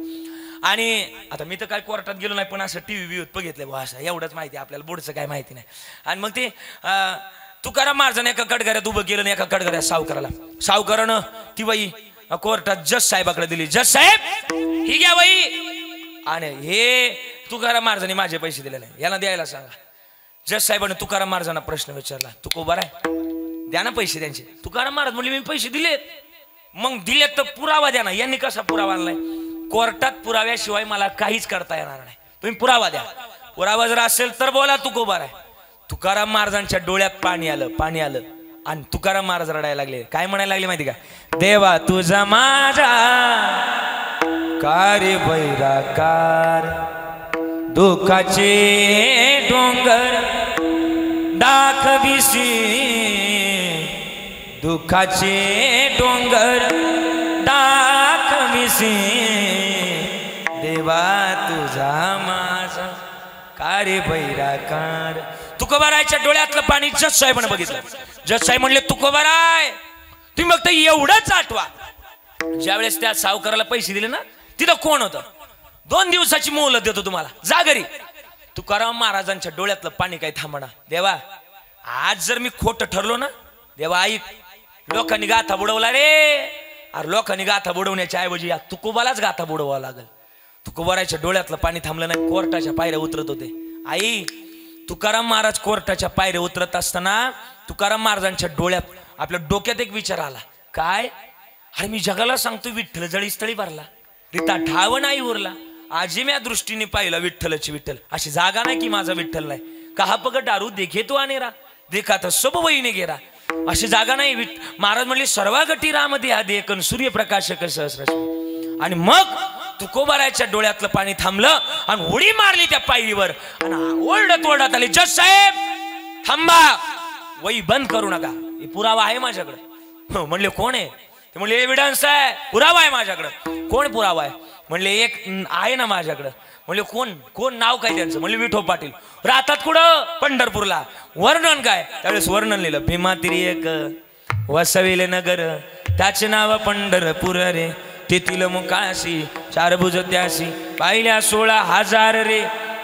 S3: आणि आता मी तर काय कोर्टात गेलो नाही, पण असं टीव्ही बिव्हीत बघितलं बा, असं एवढंच माहिती, आपल्याला बोर्डचं काय माहिती नाही. आणि मग ते तुकाराम महाराजांनी एका कटघऱ्यात उभं केलं, एका कटघऱ्यात सावकाराला. सावकारानं ती बाई कोर्टात जज साहेबाकडे दिली. जज साहेब ही घ्या बाई, आणि हे तुकाराम महाराजांनी माझे पैसे दिले नाही, याला द्यायला सांगा. जज साहेबांनी तुकाराम महाराजांना प्रश्न विचारला, तू उभा आहे, द्या ना पैसे त्यांचे. तुकाराम महाराज म्हणले मी पैसे दिलेत. मग दिलेत तर पुरावा द्या ना. यांनी कसा पुरावा आणलाय? कोर्टात पुराव्याशिवाय मला काहीच करता येणार नाही, तुम्ही पुरावा द्या. पुरावा जर असेल तर बोला तू उभा आहे. तुकाराम महाराजांच्या डोळ्यात पाणी आलं आणि तुकाराम महाराज रडायला लागले. काय म्हणायला लागले माहिती का? देवा तुझा माझा कार्य बैराकार, दुःखाचे डोंगर दाखविसी, दुःखाचे डोंगर दाखविसी, देवा तुझा माझा कार्य बैराकार. तुकोबारायच्या डोळ्यातलं पाणी जज साहेबांना बघितलं. जज साहेब म्हणले तुकोबाराय तुम्ही फक्त एवढंच आठवा, ज्यावेळेस त्या सावकाराला पैसे दिले ना तिथं कोण होतं? 2 दिवसाची मोहलत देतो तुम्हाला, जा घरी. तुकाराम महाराजांच्या डोळ्यातलं पाणी काही थांबना. देवा आज जर मी खोटं ठरलो ना, देवा ऐक, लोकांनी गाथा बुडवला रे. अरे लोकांनी गाथा बुडवण्याच्या ऐवजी या तुकोबालाच गाथा बुडवावं लागल. तुकोबारायच्या डोळ्यातलं पाणी थांबलं नाही. कोर्टाच्या पायऱ्या उतरत होते. आई तुकाराम महाराज कोर्टाच्या पायऱ्या उतरत असताना तुकाराम महाराजांच्या डोळ्यात आपल्या डोक्यात एक विचार आला. काय? अरे मी जगाला सांगतो विठ्ठल जळीस्थळी भरला, रिता ठाव नाही उरला, आजी म्या दृष्टीने पाहिला विठ्ठलची विठ्ठल. अशी जागा नाही की माझा विठ्ठल नाही. कहा पग दारू देखे तो आनेरा, देखा तर सब वहीने गेरा. अशी जागा नाही. महाराज म्हणले सर्वागटी राम देहा देखन सूर्यप्रकाशक सहस्रश्री. आणि मग तुकोबारायच्या डोळ्यातलं पाणी थांबलं आणि उडी मारली त्या पायरीवर आणि ओरडत ओरडत आली, जज साहेब थांबा, वही बंद करू नका, हे पुरावा आहे माझ्याकडे. म्हणले कोण आहे? ते म्हणले एव्हिडन्स आहे, पुरावा आहे माझ्याकडे. कोण पुरावा आहे? म्हणले एक आहे ना माझ्याकडे. म्हणले कोण? कोण नाव काय त्यांचं? म्हणले विठो पाटील. राहतात कुठं? पंढरपूरला. वर्णन काय? त्यावेळेस वर्णन लिहिलं, भीमा तिरी एक वसविले नगर, त्याचे नाव पंढरपूर रे, तेथील मुकाशी 4 भुज त्याशी, पाहिल्या 16,000 रे,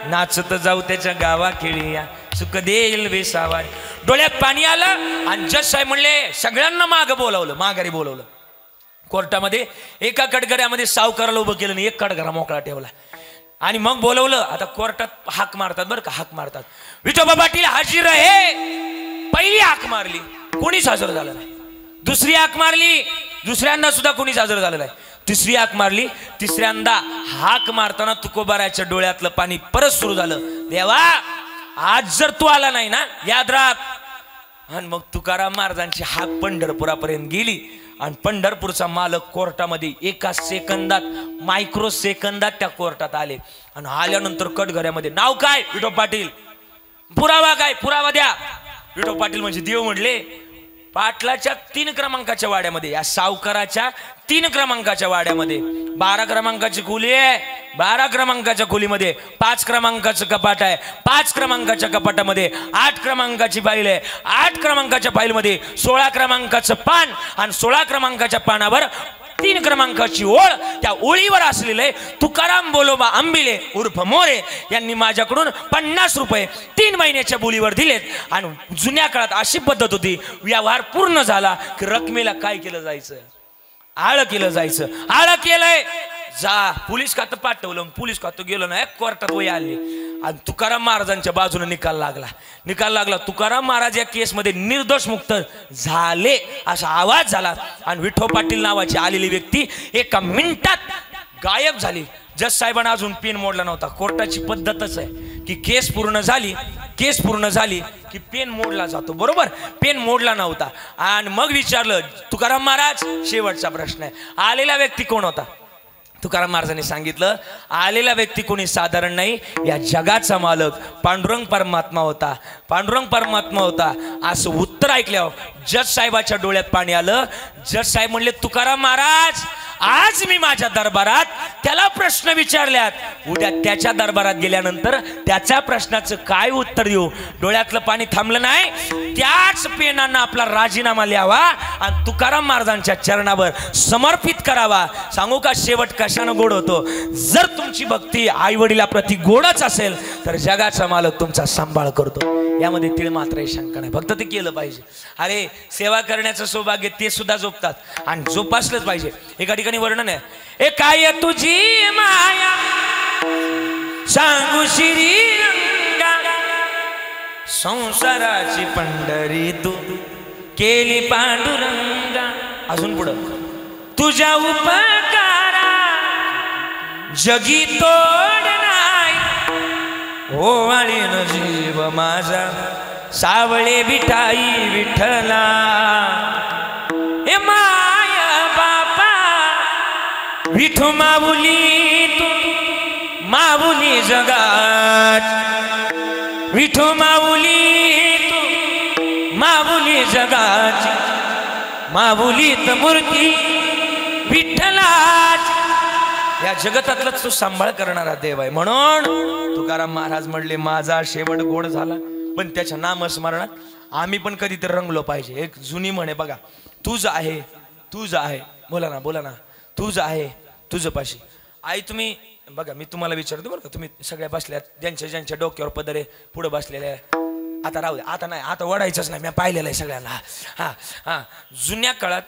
S3: नाचत जाऊ त्याच्या गावा खेळीया, सुख देईल बेसावा. डोळ्यात पाणी आलं आणि जज साहेब म्हणले सगळ्यांना माघारी बोलवलं. कोर्टामध्ये एका कटघऱ्यामध्ये सावकाराला उभं केलं आणि एक कटघरा मोकळा ठेवला आणि मग बोलवलं. आता कोर्टात हाक मारतात बरं का, हाक मारतात, विठोबा पाटील हाजीर आहे. पहिली हाक मारली, कोणीच हजर झालं नाही. दुसरी हाक मारली, दुसऱ्यांदा सुद्धा कोणीच हजर झालं नाही. तिसरी हाक मारली, तिसऱ्यांदा हाक मारताना तुकोबारायच्या डोळ्यातलं पाणी परत सुरू झालं. देवा आज जर तू आला नाही ना, याद राख. आणि मग तुकाराम महाराजांची हाक पंढरपुरापर्यंत गेली आणि पंढरपूरचा मालक कोर्टामध्ये एका सेकंदात, मायक्रो सेकंदात त्या कोर्टात आले. आणि आल्यानंतर कटघऱ्यामध्ये नाव काय? विठो पाटील. पुरावा काय? पुरावा द्या. विठो पाटील म्हणजे देव म्हणले. पाटलाच्या 3 क्रमांकाच्या वाड्यामध्ये, या सावकाराच्या 3 क्रमांकाच्या वाड्यामध्ये 12 क्रमांकाची खोली आहे. 12 क्रमांकाच्या खोलीमध्ये 5 क्रमांकाचं कपाट आहे. 5 क्रमांकाच्या कपाटामध्ये 8 क्रमांकाची फाईल आहे. 8 क्रमांकाच्या फाईलमध्ये 16 क्रमांकाचं पान आणि 16 क्रमांकाच्या पानावर 3 क्रमांकाची ओळ. त्या ओळीवर असलेले तुकाराम बोलोबा आंबिले उर्फ मोरे यांनी माझ्याकडून 50 रुपये 3 महिन्याच्या बोलीवर दिलेत. आणि जुन्या काळात अशी पद्धत होती, व्यवहार पूर्ण झाला की रकमेला काय केलं जायचं? आळ केलं जायचं. आळ केलंय, जा पोलीस खातं पाठवलं. पोलीस खातं गेलं ना, कोर्टात वही आली आणि तुकाराम महाराजांच्या बाजूने निकाल लागला. तुकाराम महाराज या केसमध्ये निर्दोष मुक्त झाले असा आवाज झाला. आणि विठो पाटील नावाची आलेली व्यक्ती एका मिनिटात गायब झाली. जज साहेबांना अजून पेन मोडला नव्हता. कोर्टाची पद्धतच आहे की केस पूर्ण झाली की पेन मोडला जातो, बरोबर? पेन मोडला नव्हता. आणि मग विचारलं, तुकाराम महाराज शेवटचा प्रश्न आहे, आलेला व्यक्ती कोण होता? तुकाराम महाराजांनी सांगितलं, आलेला व्यक्ती कोणी साधारण नाही, या जगाचा मालक पांडुरंग परमात्मा होता. असं उत्तर ऐकल्यावर जज साहेबाच्या डोळ्यात पाणी आलं. जज साहेब म्हणले, तुकाराम महाराज आज मी माझ्या दरबारात त्याला प्रश्न विचारल्यात, उद्या त्याच्या दरबारात गेल्यानंतर त्याच्या प्रश्नाचं काय उत्तर देऊ? डोळ्यातलं पाणी थांबलं नाही. त्याच पेनानं आपला राजीनामा लिहावा आणि तुकाराम महाराजांच्या चरणावर समर्पित करावा. सांगू का शेवट कशानं गोड होतो? जर तुमची भक्ती आई वडिलाप्रती गोडच असेल तर जगाचा मालक तुमचा सांभाळ करतो. यामध्ये तीळ मात्र शंका नाही. फक्त ते केलं पाहिजे. अरे सेवा करण्याचं सौभाग्य ते सुद्धा जोपतात आणि जोपासलंच पाहिजे. एका ठिकाणी वर्णन आहे, ए काय तुझी माया सांगू श्रीरंगा, संसाराची पंढरी तू केली पांडुरंगा. अजून पुढं, तुझ्या उपकारा जगी तोड नाही, ओवाळीन जीव माझा सावळे विठाई विठ्ठला हे माया बापा विठू माऊली तू माऊली जगात विठू माऊली तू माऊली जगाची माऊलीत मूर्ती विठ्ठलाची या जगतातलाच तो सांभाळ करणारा देव आहे. म्हणून तुकाराम महाराज म्हणले माझा शेवट गोड झाला. पण त्याच्या नामस्मरणात आम्ही पण कधीतरी रंगलो पाहिजे. एक जुनी म्हणे बघा, तुझ आहे तुझ आहे, बोला ना तुझ आहे तुझ पाशी. आई तुम्ही बघा, मी तुम्हाला विचारतो बरं का, तुम्ही सगळ्या बसल्यात ज्यांच्या डोक्यावर पदरे पुढे बसलेले, आता राहू दे, आता नाही, आता वडायचंच नाही, मी पाहिलेलं आहे सगळ्यांना. हा हा जुन्या काळात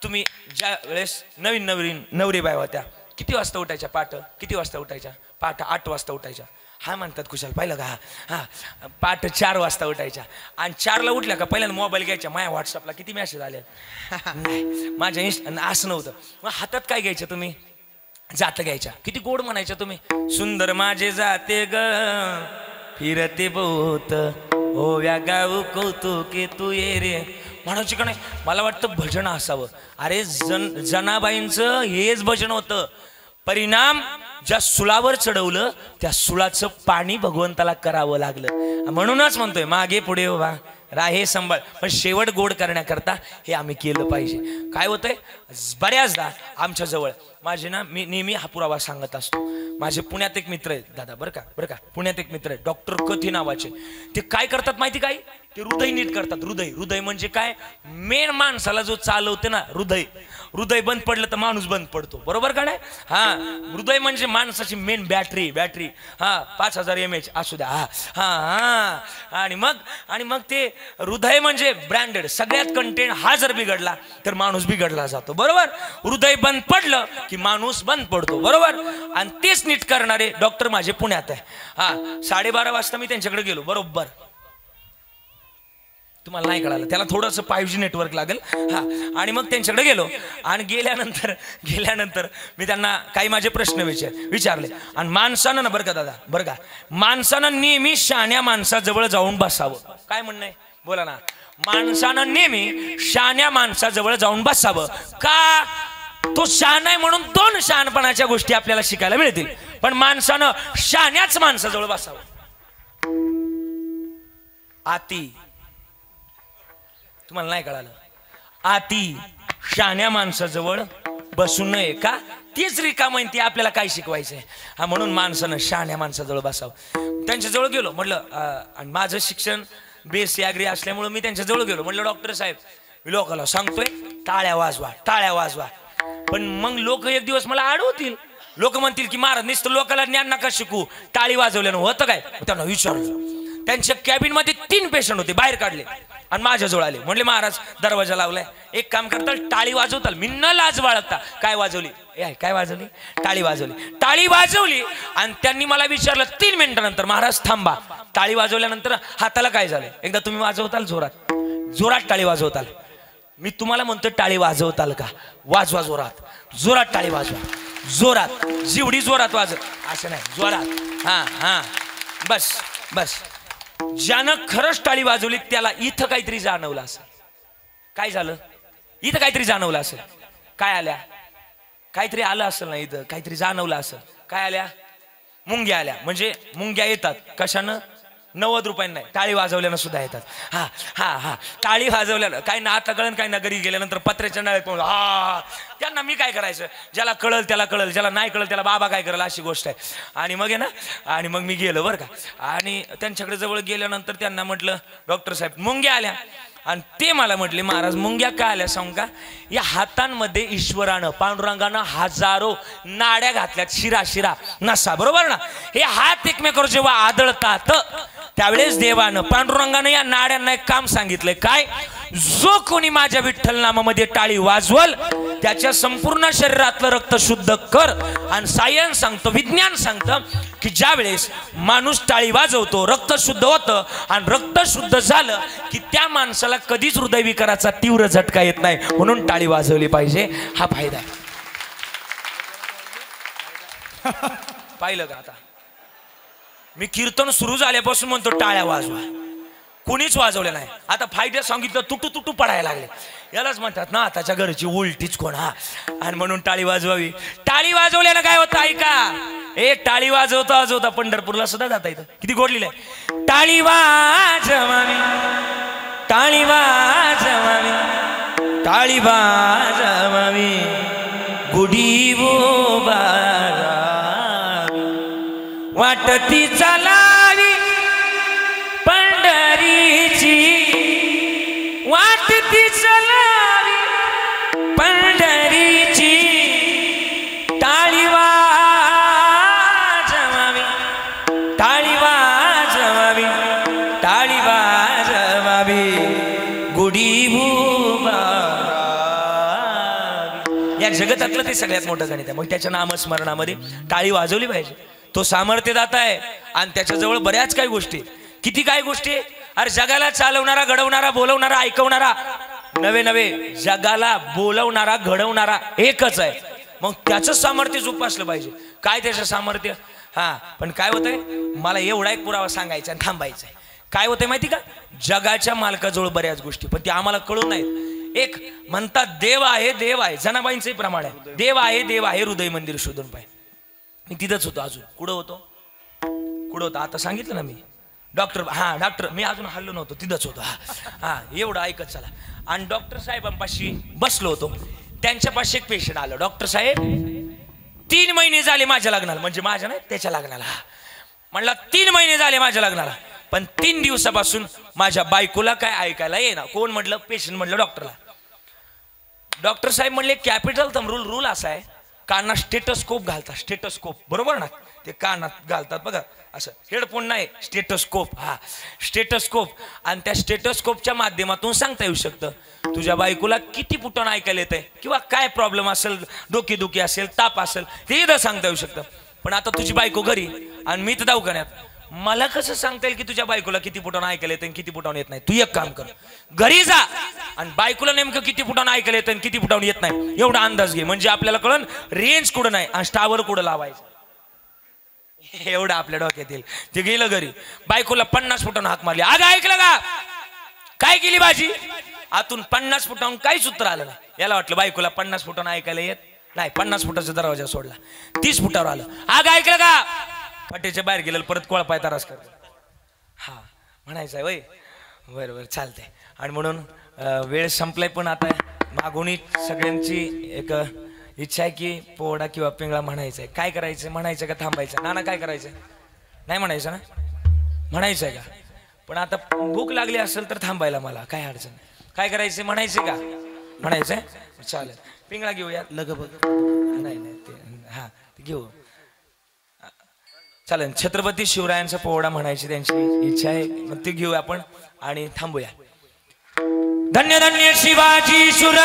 S3: तुम्ही ज्या वेळेस नवीन नवरी बाय होत्या, किती वाजता उठायच्या? किती वाजता उठायच्या? 8 वाजता उठायच्या. हा म्हणतात कुशाल पाहिलं का? हा 4 वाजता उठायच्या. आणि 4ला उठल्या का पहिल्यांदा मोबाईल घ्यायच्या. माझ्या व्हॉट्सअपला किती मेसेज आले नाही, माझ्या असं नव्हतं. मग हातात काय घ्यायचं तुम्ही? जात घ्यायच्या. किती गोड म्हणायच्या तुम्ही, सुंदर माझे जाते ग फिरते बोत ओव्या गाऊ कौतुके तू ये रे म्हणायची का नाही? मला वाटतं भजन असावं. अरे जनाबाईंचं हेच भजन होतं. परिणाम ज्या सुळावर चढवलं त्या सुळाचं पाणी भगवंताला करावं लागलं. म्हणूनच म्हणतोय मागे पुढे उभा राहे संभाळ. पण शेवट गोड करण्याकरता हे आम्ही केलं पाहिजे. काय होतंय बऱ्याचदा आमच्या जवळ माझे ना, मी नेहमी हा पुरावा सांगत असतो. माझे पुण्यात एक मित्र आहेत दादा, बरं का पुण्यात एक मित्र आहेत डॉक्टर कथी नावाचे. ते काय करतात माहिती काय? ते हृदय नीट करतात. हृदय म्हणजे काय? मेन माणसाला जो चालवते ना हृदय बंद पडलं तर माणूस बंद पडतो, बरोबर का नाही? हा हृदय म्हणजे माणसाची मेन बॅटरी. हा 5000 mAh असू द्या. हा हा आणि मग ते हृदय म्हणजे ब्रँडेड. सगळ्यात कंटेंट हा जर बिघडला तर माणूस बिघडला जातो, बरोबर? हृदय बंद पडलं की माणूस बंद पडतो, बरोबर? आणि तेच नीट करणारे डॉक्टर माझे पुण्यात आहे. हा 12:30 वाजता मी त्यांच्याकडे गेलो, बरोबर. तुम्हाला नाही कळालं, त्याला थोडंसं 5G नेटवर्क लागेल. हा आणि मग त्यांच्याकडे गेलो. आणि गेल्यानंतर मी त्यांना काही माझे प्रश्न विचारले. आणि माणसानं ना, बरं का दादा, बरं का, माणसानं नेहमी शहाण्या माणसाजवळ जाऊन बसावं. काय म्हणणं आहे बोला ना? माणसानं नेहमी शहाण्या माणसाजवळ जाऊन बसावं. का? तो शहाणा आहे म्हणून 2 शहाणपणाच्या गोष्टी आपल्याला शिकायला मिळतील. पण माणसानं शहाण्याच माणसाजवळ बसावं. आती, तुम्हाला नाही कळालं, आती शहाण्या माणसाजवळ बसू नये. का? तीच रिकाम आहे, ती आपल्याला काय शिकवायचंय. हा म्हणून माणसानं शहाण्या माणसाजवळ बसावं. त्यांच्याजवळ गेलो, म्हटलं, आणि माझं शिक्षण BSc ॲग्री असल्यामुळे मी त्यांच्याजवळ गेलो. म्हटलं डॉक्टर साहेब मी लोकांना सांगतोय टाळ्या वाजवा. पण मग लोक एक दिवस मला अडवतील. लोक म्हणतील की महाराज नुसतं लोकांना ज्ञान नका शिकू, टाळी वाजवल्यानं होतं काय? त्यांना विचारलं. त्यांच्या कॅबिन मध्ये 3 पेशंट होते, बाहेर काढले आणि माझ्याजवळ आले. म्हणले महाराज दरवाजा लावलाय, एक काम करताल टाळी वाजवताल. मी न लाज बाळगता काय वाजवली? काय वाजवली? टाळी वाजवली. आणि त्यांनी मला विचारलं 3 मिनिटानंतर, महाराज थांबा. टाळी वाजवल्यानंतर हाताला काय झालं? एकदा तुम्ही वाजवताल जोरात टाळी वाजवताल. मी तुम्हाला म्हणतो टाळी वाजवताल का? वाजवा जोरात टाळी वाजवा, जोरात, जेवढी जोरात वाजव, असं नाही, जोरात. हा बस. ज्यानं खरंच टाळी वाजवली त्याला इथं काहीतरी जाणवलं असेल. काय झालं? इथं काहीतरी जाणवलं असेल. काय आल्या? काहीतरी आलं असेल ना, इथं काहीतरी जाणवलं असेल. काय आल्या? मुंग्या आल्या. म्हणजे मुंग्या येतात कशानं? 90 रुपयांना नाही, टाळी वाजवल्यानं सुद्धा येतात. हा टाळी वाजवल्यानं काय ना, आता कळण काय ना, घरी गेल्यानंतर पत्र्याच्या नळ्यात पडून त्यांना मी काय करायचं? ज्याला कळल त्याला कळल, ज्याला नाही कळल त्याला बाबा काय करेल, अशी गोष्ट आहे. आणि मग आहे ना, आणि मग मी गेलो बरं का. आणि त्यांच्याकडे जवळ गेल्यानंतर त्यांना म्हटलं डॉक्टर साहेब मुंग्या आल्या. आणि ते मला म्हटले महाराज मुंग्या काय आल्या सांगू का? या हातांमध्ये ईश्वरानं पांडुरंगानं हजारो नाड्या घातल्यात, शिरा नसा, बरोबर ना? हे हात एकमेकावर जेव्हा आदळतात त्यावेळेस देवानं पांडुरंगानं या नाड्यांना एक काम सांगितलंय. काय? जो कोणी माझ्या विठ्ठल नामामध्ये टाळी वाजवल त्याच्या संपूर्ण शरीरातलं रक्त शुद्ध कर. आणि सायन्स सांगतं, विज्ञान सांगतं की ज्या वेळेस माणूस टाळी वाजवतो रक्त शुद्ध होतं. आणि रक्त शुद्ध झालं की त्या माणसाला कधीच हृदयविकाराचा तीव्र झटका येत नाही. म्हणून टाळी वाजवली पाहिजे, हा फायदा आहे. पाहिलं का? आता मी कीर्तन सुरू झाल्यापासून म्हणतो टाळ्या वाजवा. कुणीच वाजवलं नाही. आता फायद्यात सांगितलं तुटू तुटू पडायला लागले. यालाच म्हणतात ना आताच्या घरची उलटीच कोण. हा आणि म्हणून टाळी वाजवावी. टाळी वाजवल्यानं काय होतं ऐका. टाळी वाजवता वाजवता पंढरपूरला सुद्धा जाता येतं. किती गोड लिहिलंय. टाळी वाजवावी टाळी वाजवावी टाळी वाजवावी गुढी उभारावी वाटती चालावी पंढरीची वाटती चालावी पंढरीची टाळी वाजवावी टाळी वाजवावी टाळी वाजवावी गुढी उभारावी. या जगतातलं ते सगळ्यात मोठं गणित आहे. मग त्याच्या नामस्मरणामध्ये टाळी वाजवली पाहिजे. तो सामर्थ्यदाता आहे आणि त्याच्याजवळ बऱ्याच काही गोष्टी. किती काय गोष्टी. अरे जगाला चालवणारा घडवणारा बोलवणारा ऐकवणारा नवे नवे जगाला बोलवणारा घडवणारा एकच आहे. मग त्याचं सामर्थ्य जोपासलं पाहिजे. काय त्याचं सामर्थ्य. हा पण काय होतंय मला एवढा एक पुरावा सांगायचा आणि थांबायचा आहे. काय होतंय माहिती का. जगाच्या मालकाजवळ बऱ्याच गोष्टी पण ते आम्हाला कळू नाहीत. एक म्हणतात देव आहे देव आहे. जनाबाईंचंही प्रमाण आहे. देव आहे हृदय मंदिर शोधून पाय. मी तिथंच होतो. अजून कुठं होतो आता सांगितलं ना मी. डॉक्टर डॉक्टर मी अजून हल्लो नव्हतो. तिथंच होतो. हा एवढं ऐकत चला. आणि डॉक्टर साहेबांपाशी बसलो होतो. त्यांच्यापाशी एक पेशंट आलं. डॉक्टर साहेब 3 महिने झाले माझ्या लग्नाला. म्हणजे माझ्या नाही त्याच्या लग्नाला. म्हणला 3 महिने झाले माझ्या लग्नाला पण 3 दिवसापासून माझ्या बायकोला काय ऐकायला येईना. कोण म्हटलं. पेशंट म्हटलं डॉक्टरला. डॉक्टर साहेब म्हणले कॅपिटल थंब रूल असा आहे. कानात स्टेटोस्कोप घालतात. स्टेटोस्कोप बरोबर ना. ते कानात घालतात बघा असं. हेडफोन नाही स्टेटोस्कोप. हा स्टेटोस्कोप. आणि त्या स्टेटोस्कोपच्या माध्यमातून सांगता येऊ शकतं तुझ्या बायकोला किती फुटानं ऐकायला येतंय किंवा काय प्रॉब्लेम असेल. डोकेदुखी असेल ताप असेल ते इथं सांगता येऊ शकतं. पण आता तुझी बायको घरी आणि मी तर दवाखान्यात. मला कसं सांगता येईल की तुझ्या बायकोला किती फुटानं ऐकायला येतं किती फुटानं येत नाही. तू एक काम कर घरी जा आणि बायकोला नेमकं किती फुटानं ऐकायला येतं किती फुटानं येत नाही एवढा अंदाज घे. म्हणजे आपल्याला कळण रेंज कुठं नाही आणि स्टावर कुठं लावायचं. एवढं आपल्या डोक्यात येईल. ते गेलं घरी. बायकोला 50 फुटानं हाक मारली. अगं ऐकलं का काय केली भाजी. आतून 50 फुटाहून काहीच उत्तर आलं नाही. याला वाटलं बायकोला 50 फुटानं ऐकायला येत नाही. 50 फुटाचा दरवाजा सोडला. 30 फुटावर आलं. अगं ऐकलं का फाट्याच्या बाहेर गेलं परत कोळपाय तरास करतो. हा म्हणायचं आहे वय बरं चालतंय. आणि म्हणून वेळ संपलाय पण आता मागून सगळ्यांची एक इच्छा आहे की पोवडा किंवा पिंगळा म्हणायचं आहे. काय करायचं म्हणायचं का थांबायचं. नाना काय करायचं नाही म्हणायचं ना म्हणायचं आहे का. पण आता भूक लागली असेल तर थांबायला मला काय अडचण. काय करायचं म्हणायचं का म्हणायचं आहे. चालेल पिंगळा घेऊया लग बघ. नाही ते हा घेऊ चालेल. छत्रपती शिवरायांचा पोवडा म्हणायची त्यांची इच्छा आहे. मग ते घेऊ आपण आणि थांबूया. धन्य धन्य शिवाजी शुर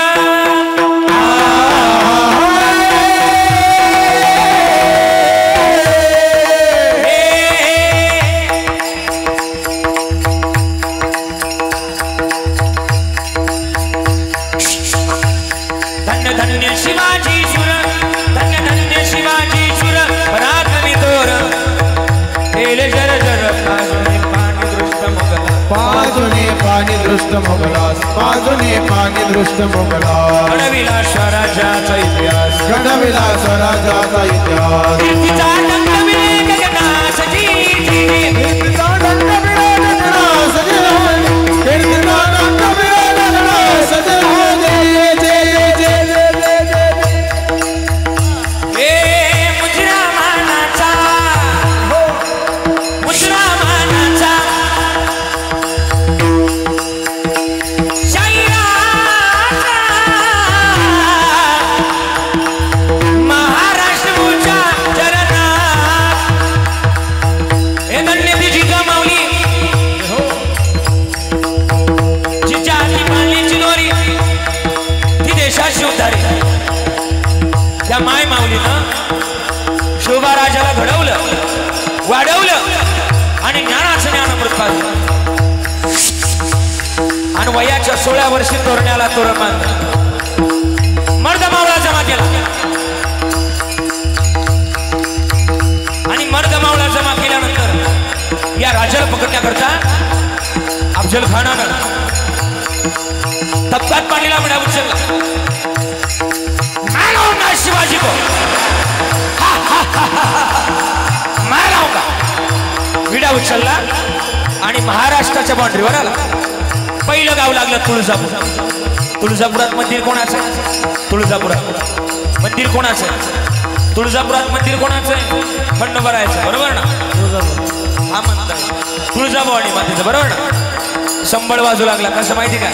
S3: धन्य धन्य शिवाजी शुर धन्य धन्य शिवाजी शुर पराक्रमी तोर जर जर
S1: पाजुने पाणी दृष्ट मोगलास पाजुने पाणी दृष्ट मोगलास
S3: गणविला स्वराजाचा इतिहास
S1: गणविला स्वराजाचा इतिहास
S3: कीर्तीचा डंक विवेक गगनास जी
S1: कीर्तीचा डंक विवेक गगनास जी कीर्तीचा डंक विवेक गगनास जी
S3: माय माऊलीनं शोभा राजाला घडवलं वाढवलं आणि ज्ञानाचं ज्ञानामृत पाजलं आणि वयाच्या 16 वर्षी तोरण्याला तोरण बांधलं. मर्द मावळा जमा केला आणि मर्द मावळा जमा केल्यानंतर या राजाला पकडण्याकरता अफजल खानानं तबकात पाणीला म्हणा उचलला मैं लाऊंगा शिवाजी को मैं लाऊंगा विडा उचलला आणि महाराष्ट्राच्या बाउंड्रीवर आला पहिलं गाव लागलं तुळजापूर तुळजापुरात मंदिर कोणाचं तुळजापुरात मंदिर कोणाचं तुळजापुरात मंदिर कोणाचं आहे खंडोबारायचं बरोबर ना हा म्हणतात तुळजाभवानी मातेचं बरोबर ना संबळ वाजू लागला कसं माहिती का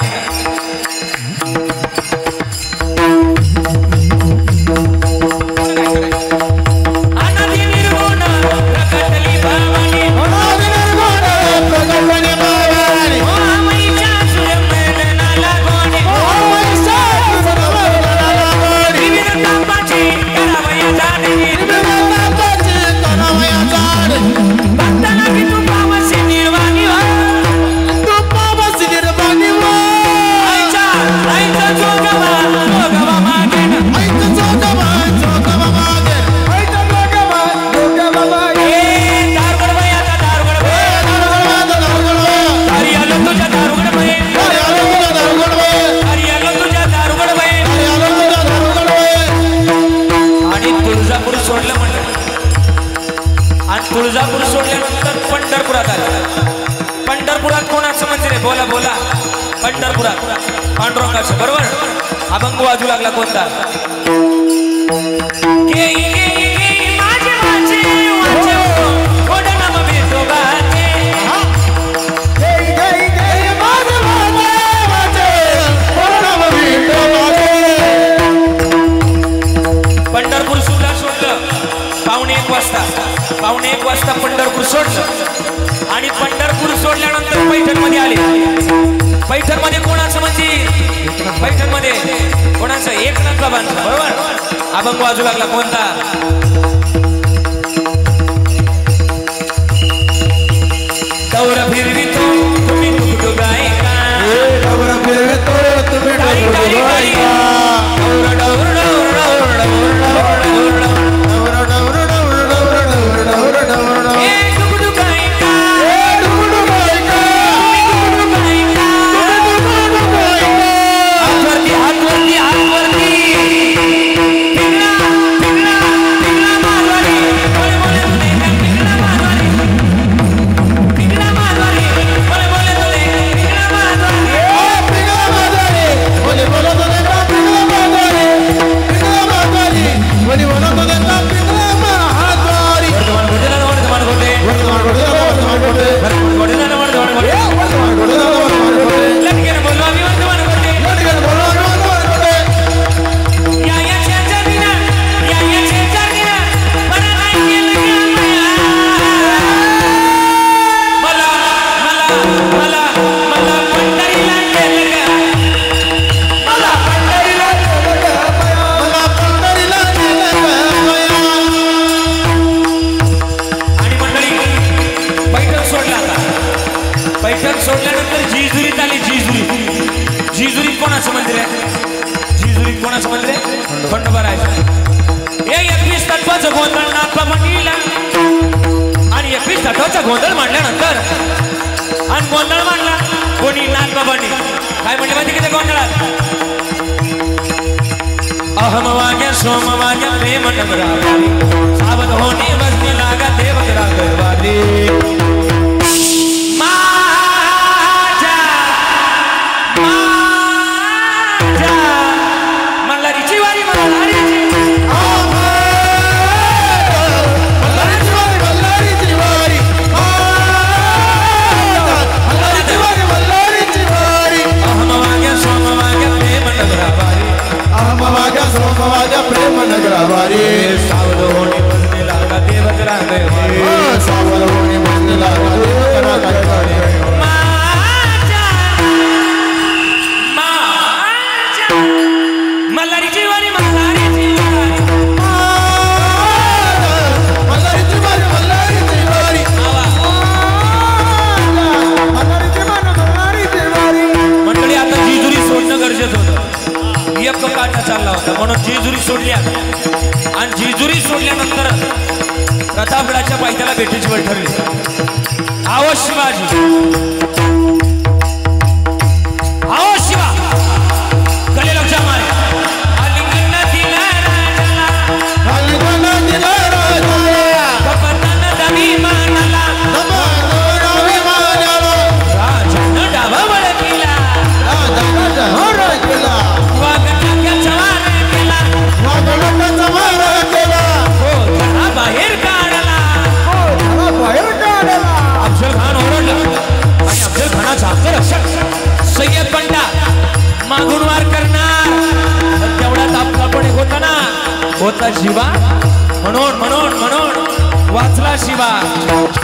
S3: तुळजापूर सोडल्यानंतर पंढरपुरात आले पंढरपुरात कोणाचं मंदिर आहे बोला बोला पंढरपुरात पांडुरंगाचं बरोबर अभंग वाजू लागला कोणता पंढरपूर सुद्धा सोडलं पावणे एक वाजता पंढरपूर सोडलं आणि पंढरपूर सोडल्यानंतर पैठणमध्ये आले पैठणमध्ये कोणाचं मंदिर पैठणमध्ये कोणाचं एकनाथ बाबांचं बरोबर अभंग वाजू लागला कोणता दौरा फिरवितो तुम्ही कुठं गायका दौरा फिरवितो तुम्ही कुठं गायका दौरा डौर डौर डौर डौर सोडल्यानंतर जेजुरीत आली जेजुरीत कोणाचं मंदिर आहे जेजुरीत कोणाचं मंदिर आहे खंडोबारायचं हे 21 तत्वाचं गोंधळ नाथबा मंडळीला आणि 21 तत्वाचा गोंधळ मांडल्यानंतर आणि गोंधळ मांडला कोणी नाथबाबांनी काय म्हणले माहिती किती गोंधळात अहम वाग्या सोम वाग्या प्रेम नगरावारी सावध होणे बसने लागा देवगरा गरवारी
S1: प्रेम नगरावारी सावध होणे बसने लागा देवगरा गरवारी सावध होणे बसने लागा देवगरा गरवारी
S3: काटा चालला होता म्हणून जेजुरी सोडली आणि जेजुरी सोडल्यानंतर प्रतापगडाच्या पायथ्याला भेटीची वेळ ठरली. आवाज शिवाजी सय्यद पंडा मागून वार करणार तेवढ्यात आपला पण एक होता ना होता शिवा म्हणून म्हणून म्हणून वाचला शिवा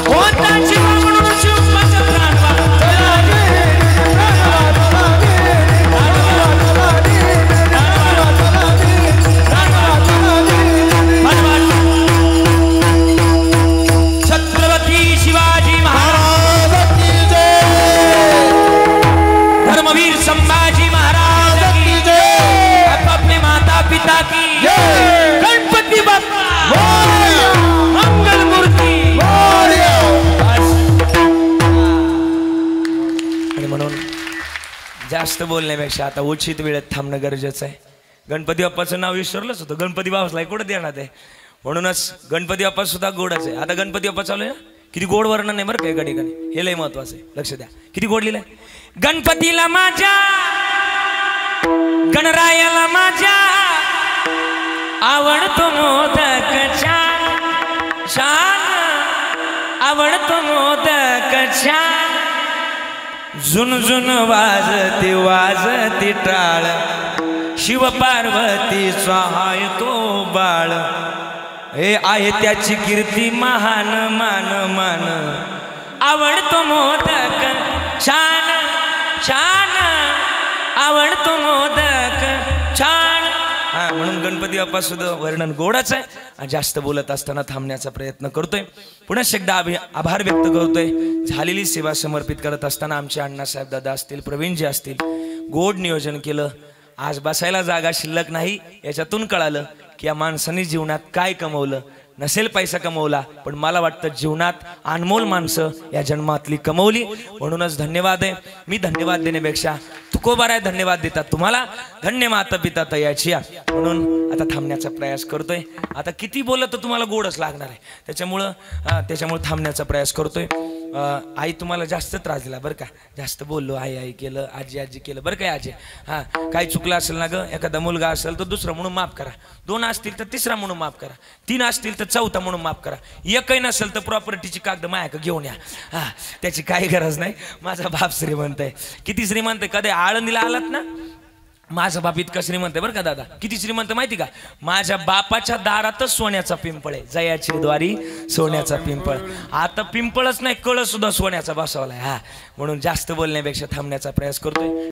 S3: होता शिवा म्हणून शिवाचा प्राण छत्रपती शिवाजी महाराज की जय धर्मवीर संभाजी महाराज की जय अपने माता पिता की जय गणपती बाप्पा मंगल मूर्ती आणि म्हणून जास्त बोलण्यापेक्षा आता उचित वेळेत थांबणं गरजेचं आहे. गणपती बाप्पाचं नाव विसरलंच होतं. गणपती बाप्पाला कुठं देणार आहे म्हणूनच गणपती बाप्पा सुद्धा गोडच आहे. आता गणपती बाप्पा चालू आहे ना किती गोड वर्णन आहे बरं का एका ठिकाणी. हे लय महत्वाचं आहे लक्ष द्या. किती गोड लिहिलंय गणपतीला माझ्या गणरायाला माझ्या आवडतो मोदक छान छान आवडतो मोदक छान झुनझुन वाजती वाजती टाळ शिव पार्वती सहाय तो बाळ हे आहे त्याची कीर्ती महान मान मान आवडतो मोदक छान छान आवडतो मोदक छान. हा म्हणून गणपती बाप्पा सुद्धा वर्णन गोडच आहे आणि जास्त बोलत असताना थांबण्याचा प्रयत्न करतोय. पुन्हा एकदा आभार व्यक्त करतोय. झालेली सेवा समर्पित करत असताना आमचे अण्णासाहेब दादा असतील प्रवीणजी असतील गोड नियोजन केलं. आज बसायला जागा शिल्लक नाही याच्यातून कळालं की या माणसाने जीवनात काय कमवलं. नसेल पैसा कमवला पण मला वाटतं जीवनात अनमोल माणसं या जन्मातली कमवली म्हणूनच धन्यवाद आहे. मी धन्यवाद देण्यापेक्षा तुकोबाराय धन्यवाद देतात तुम्हाला. धन्य माता पिता तयाची म्हणून आता थांबण्याचा प्रयास करतोय. आता किती बोललं तर तुम्हाला गोडच लागणार आहे त्याच्यामुळे थांबण्याचा प्रयास करतोय. आई तुम्हाला जास्त त्रास दिला बरं का. जास्त बोललो आई आई केलं आजी आजी केलं बरं काय आजी. हां काही चुकलं असेल ना ग. एखादा मुलगा असेल तर दुसरा म्हणून माफ करा. 2 असतील तर तिसरा म्हणून माफ करा. 3 असतील तर चौथा म्हणून माफ करा. एकही नसेल तर प्रॉपर्टीची कागद माया घेऊन या. हां त्याची काही गरज नाही. माझा बाप श्रीमंत आहे. किती श्रीमंत आहे. कधी आळंदीला आलात ना माझा बाप इतका श्रीमंत आहे बरं का दादा. किती श्रीमंत माहिती का. माझ्या बापाच्या दारातच सोन्याचा पिंपळ आहे. जयाची द्वारी सोन्याचा पिंपळ. आता पिंपळच नाही कळस सुद्धा सोन्याचा बसवलाय. हा म्हणून जास्त बोलण्यापेक्षा थांबण्याचा प्रयास करतोय.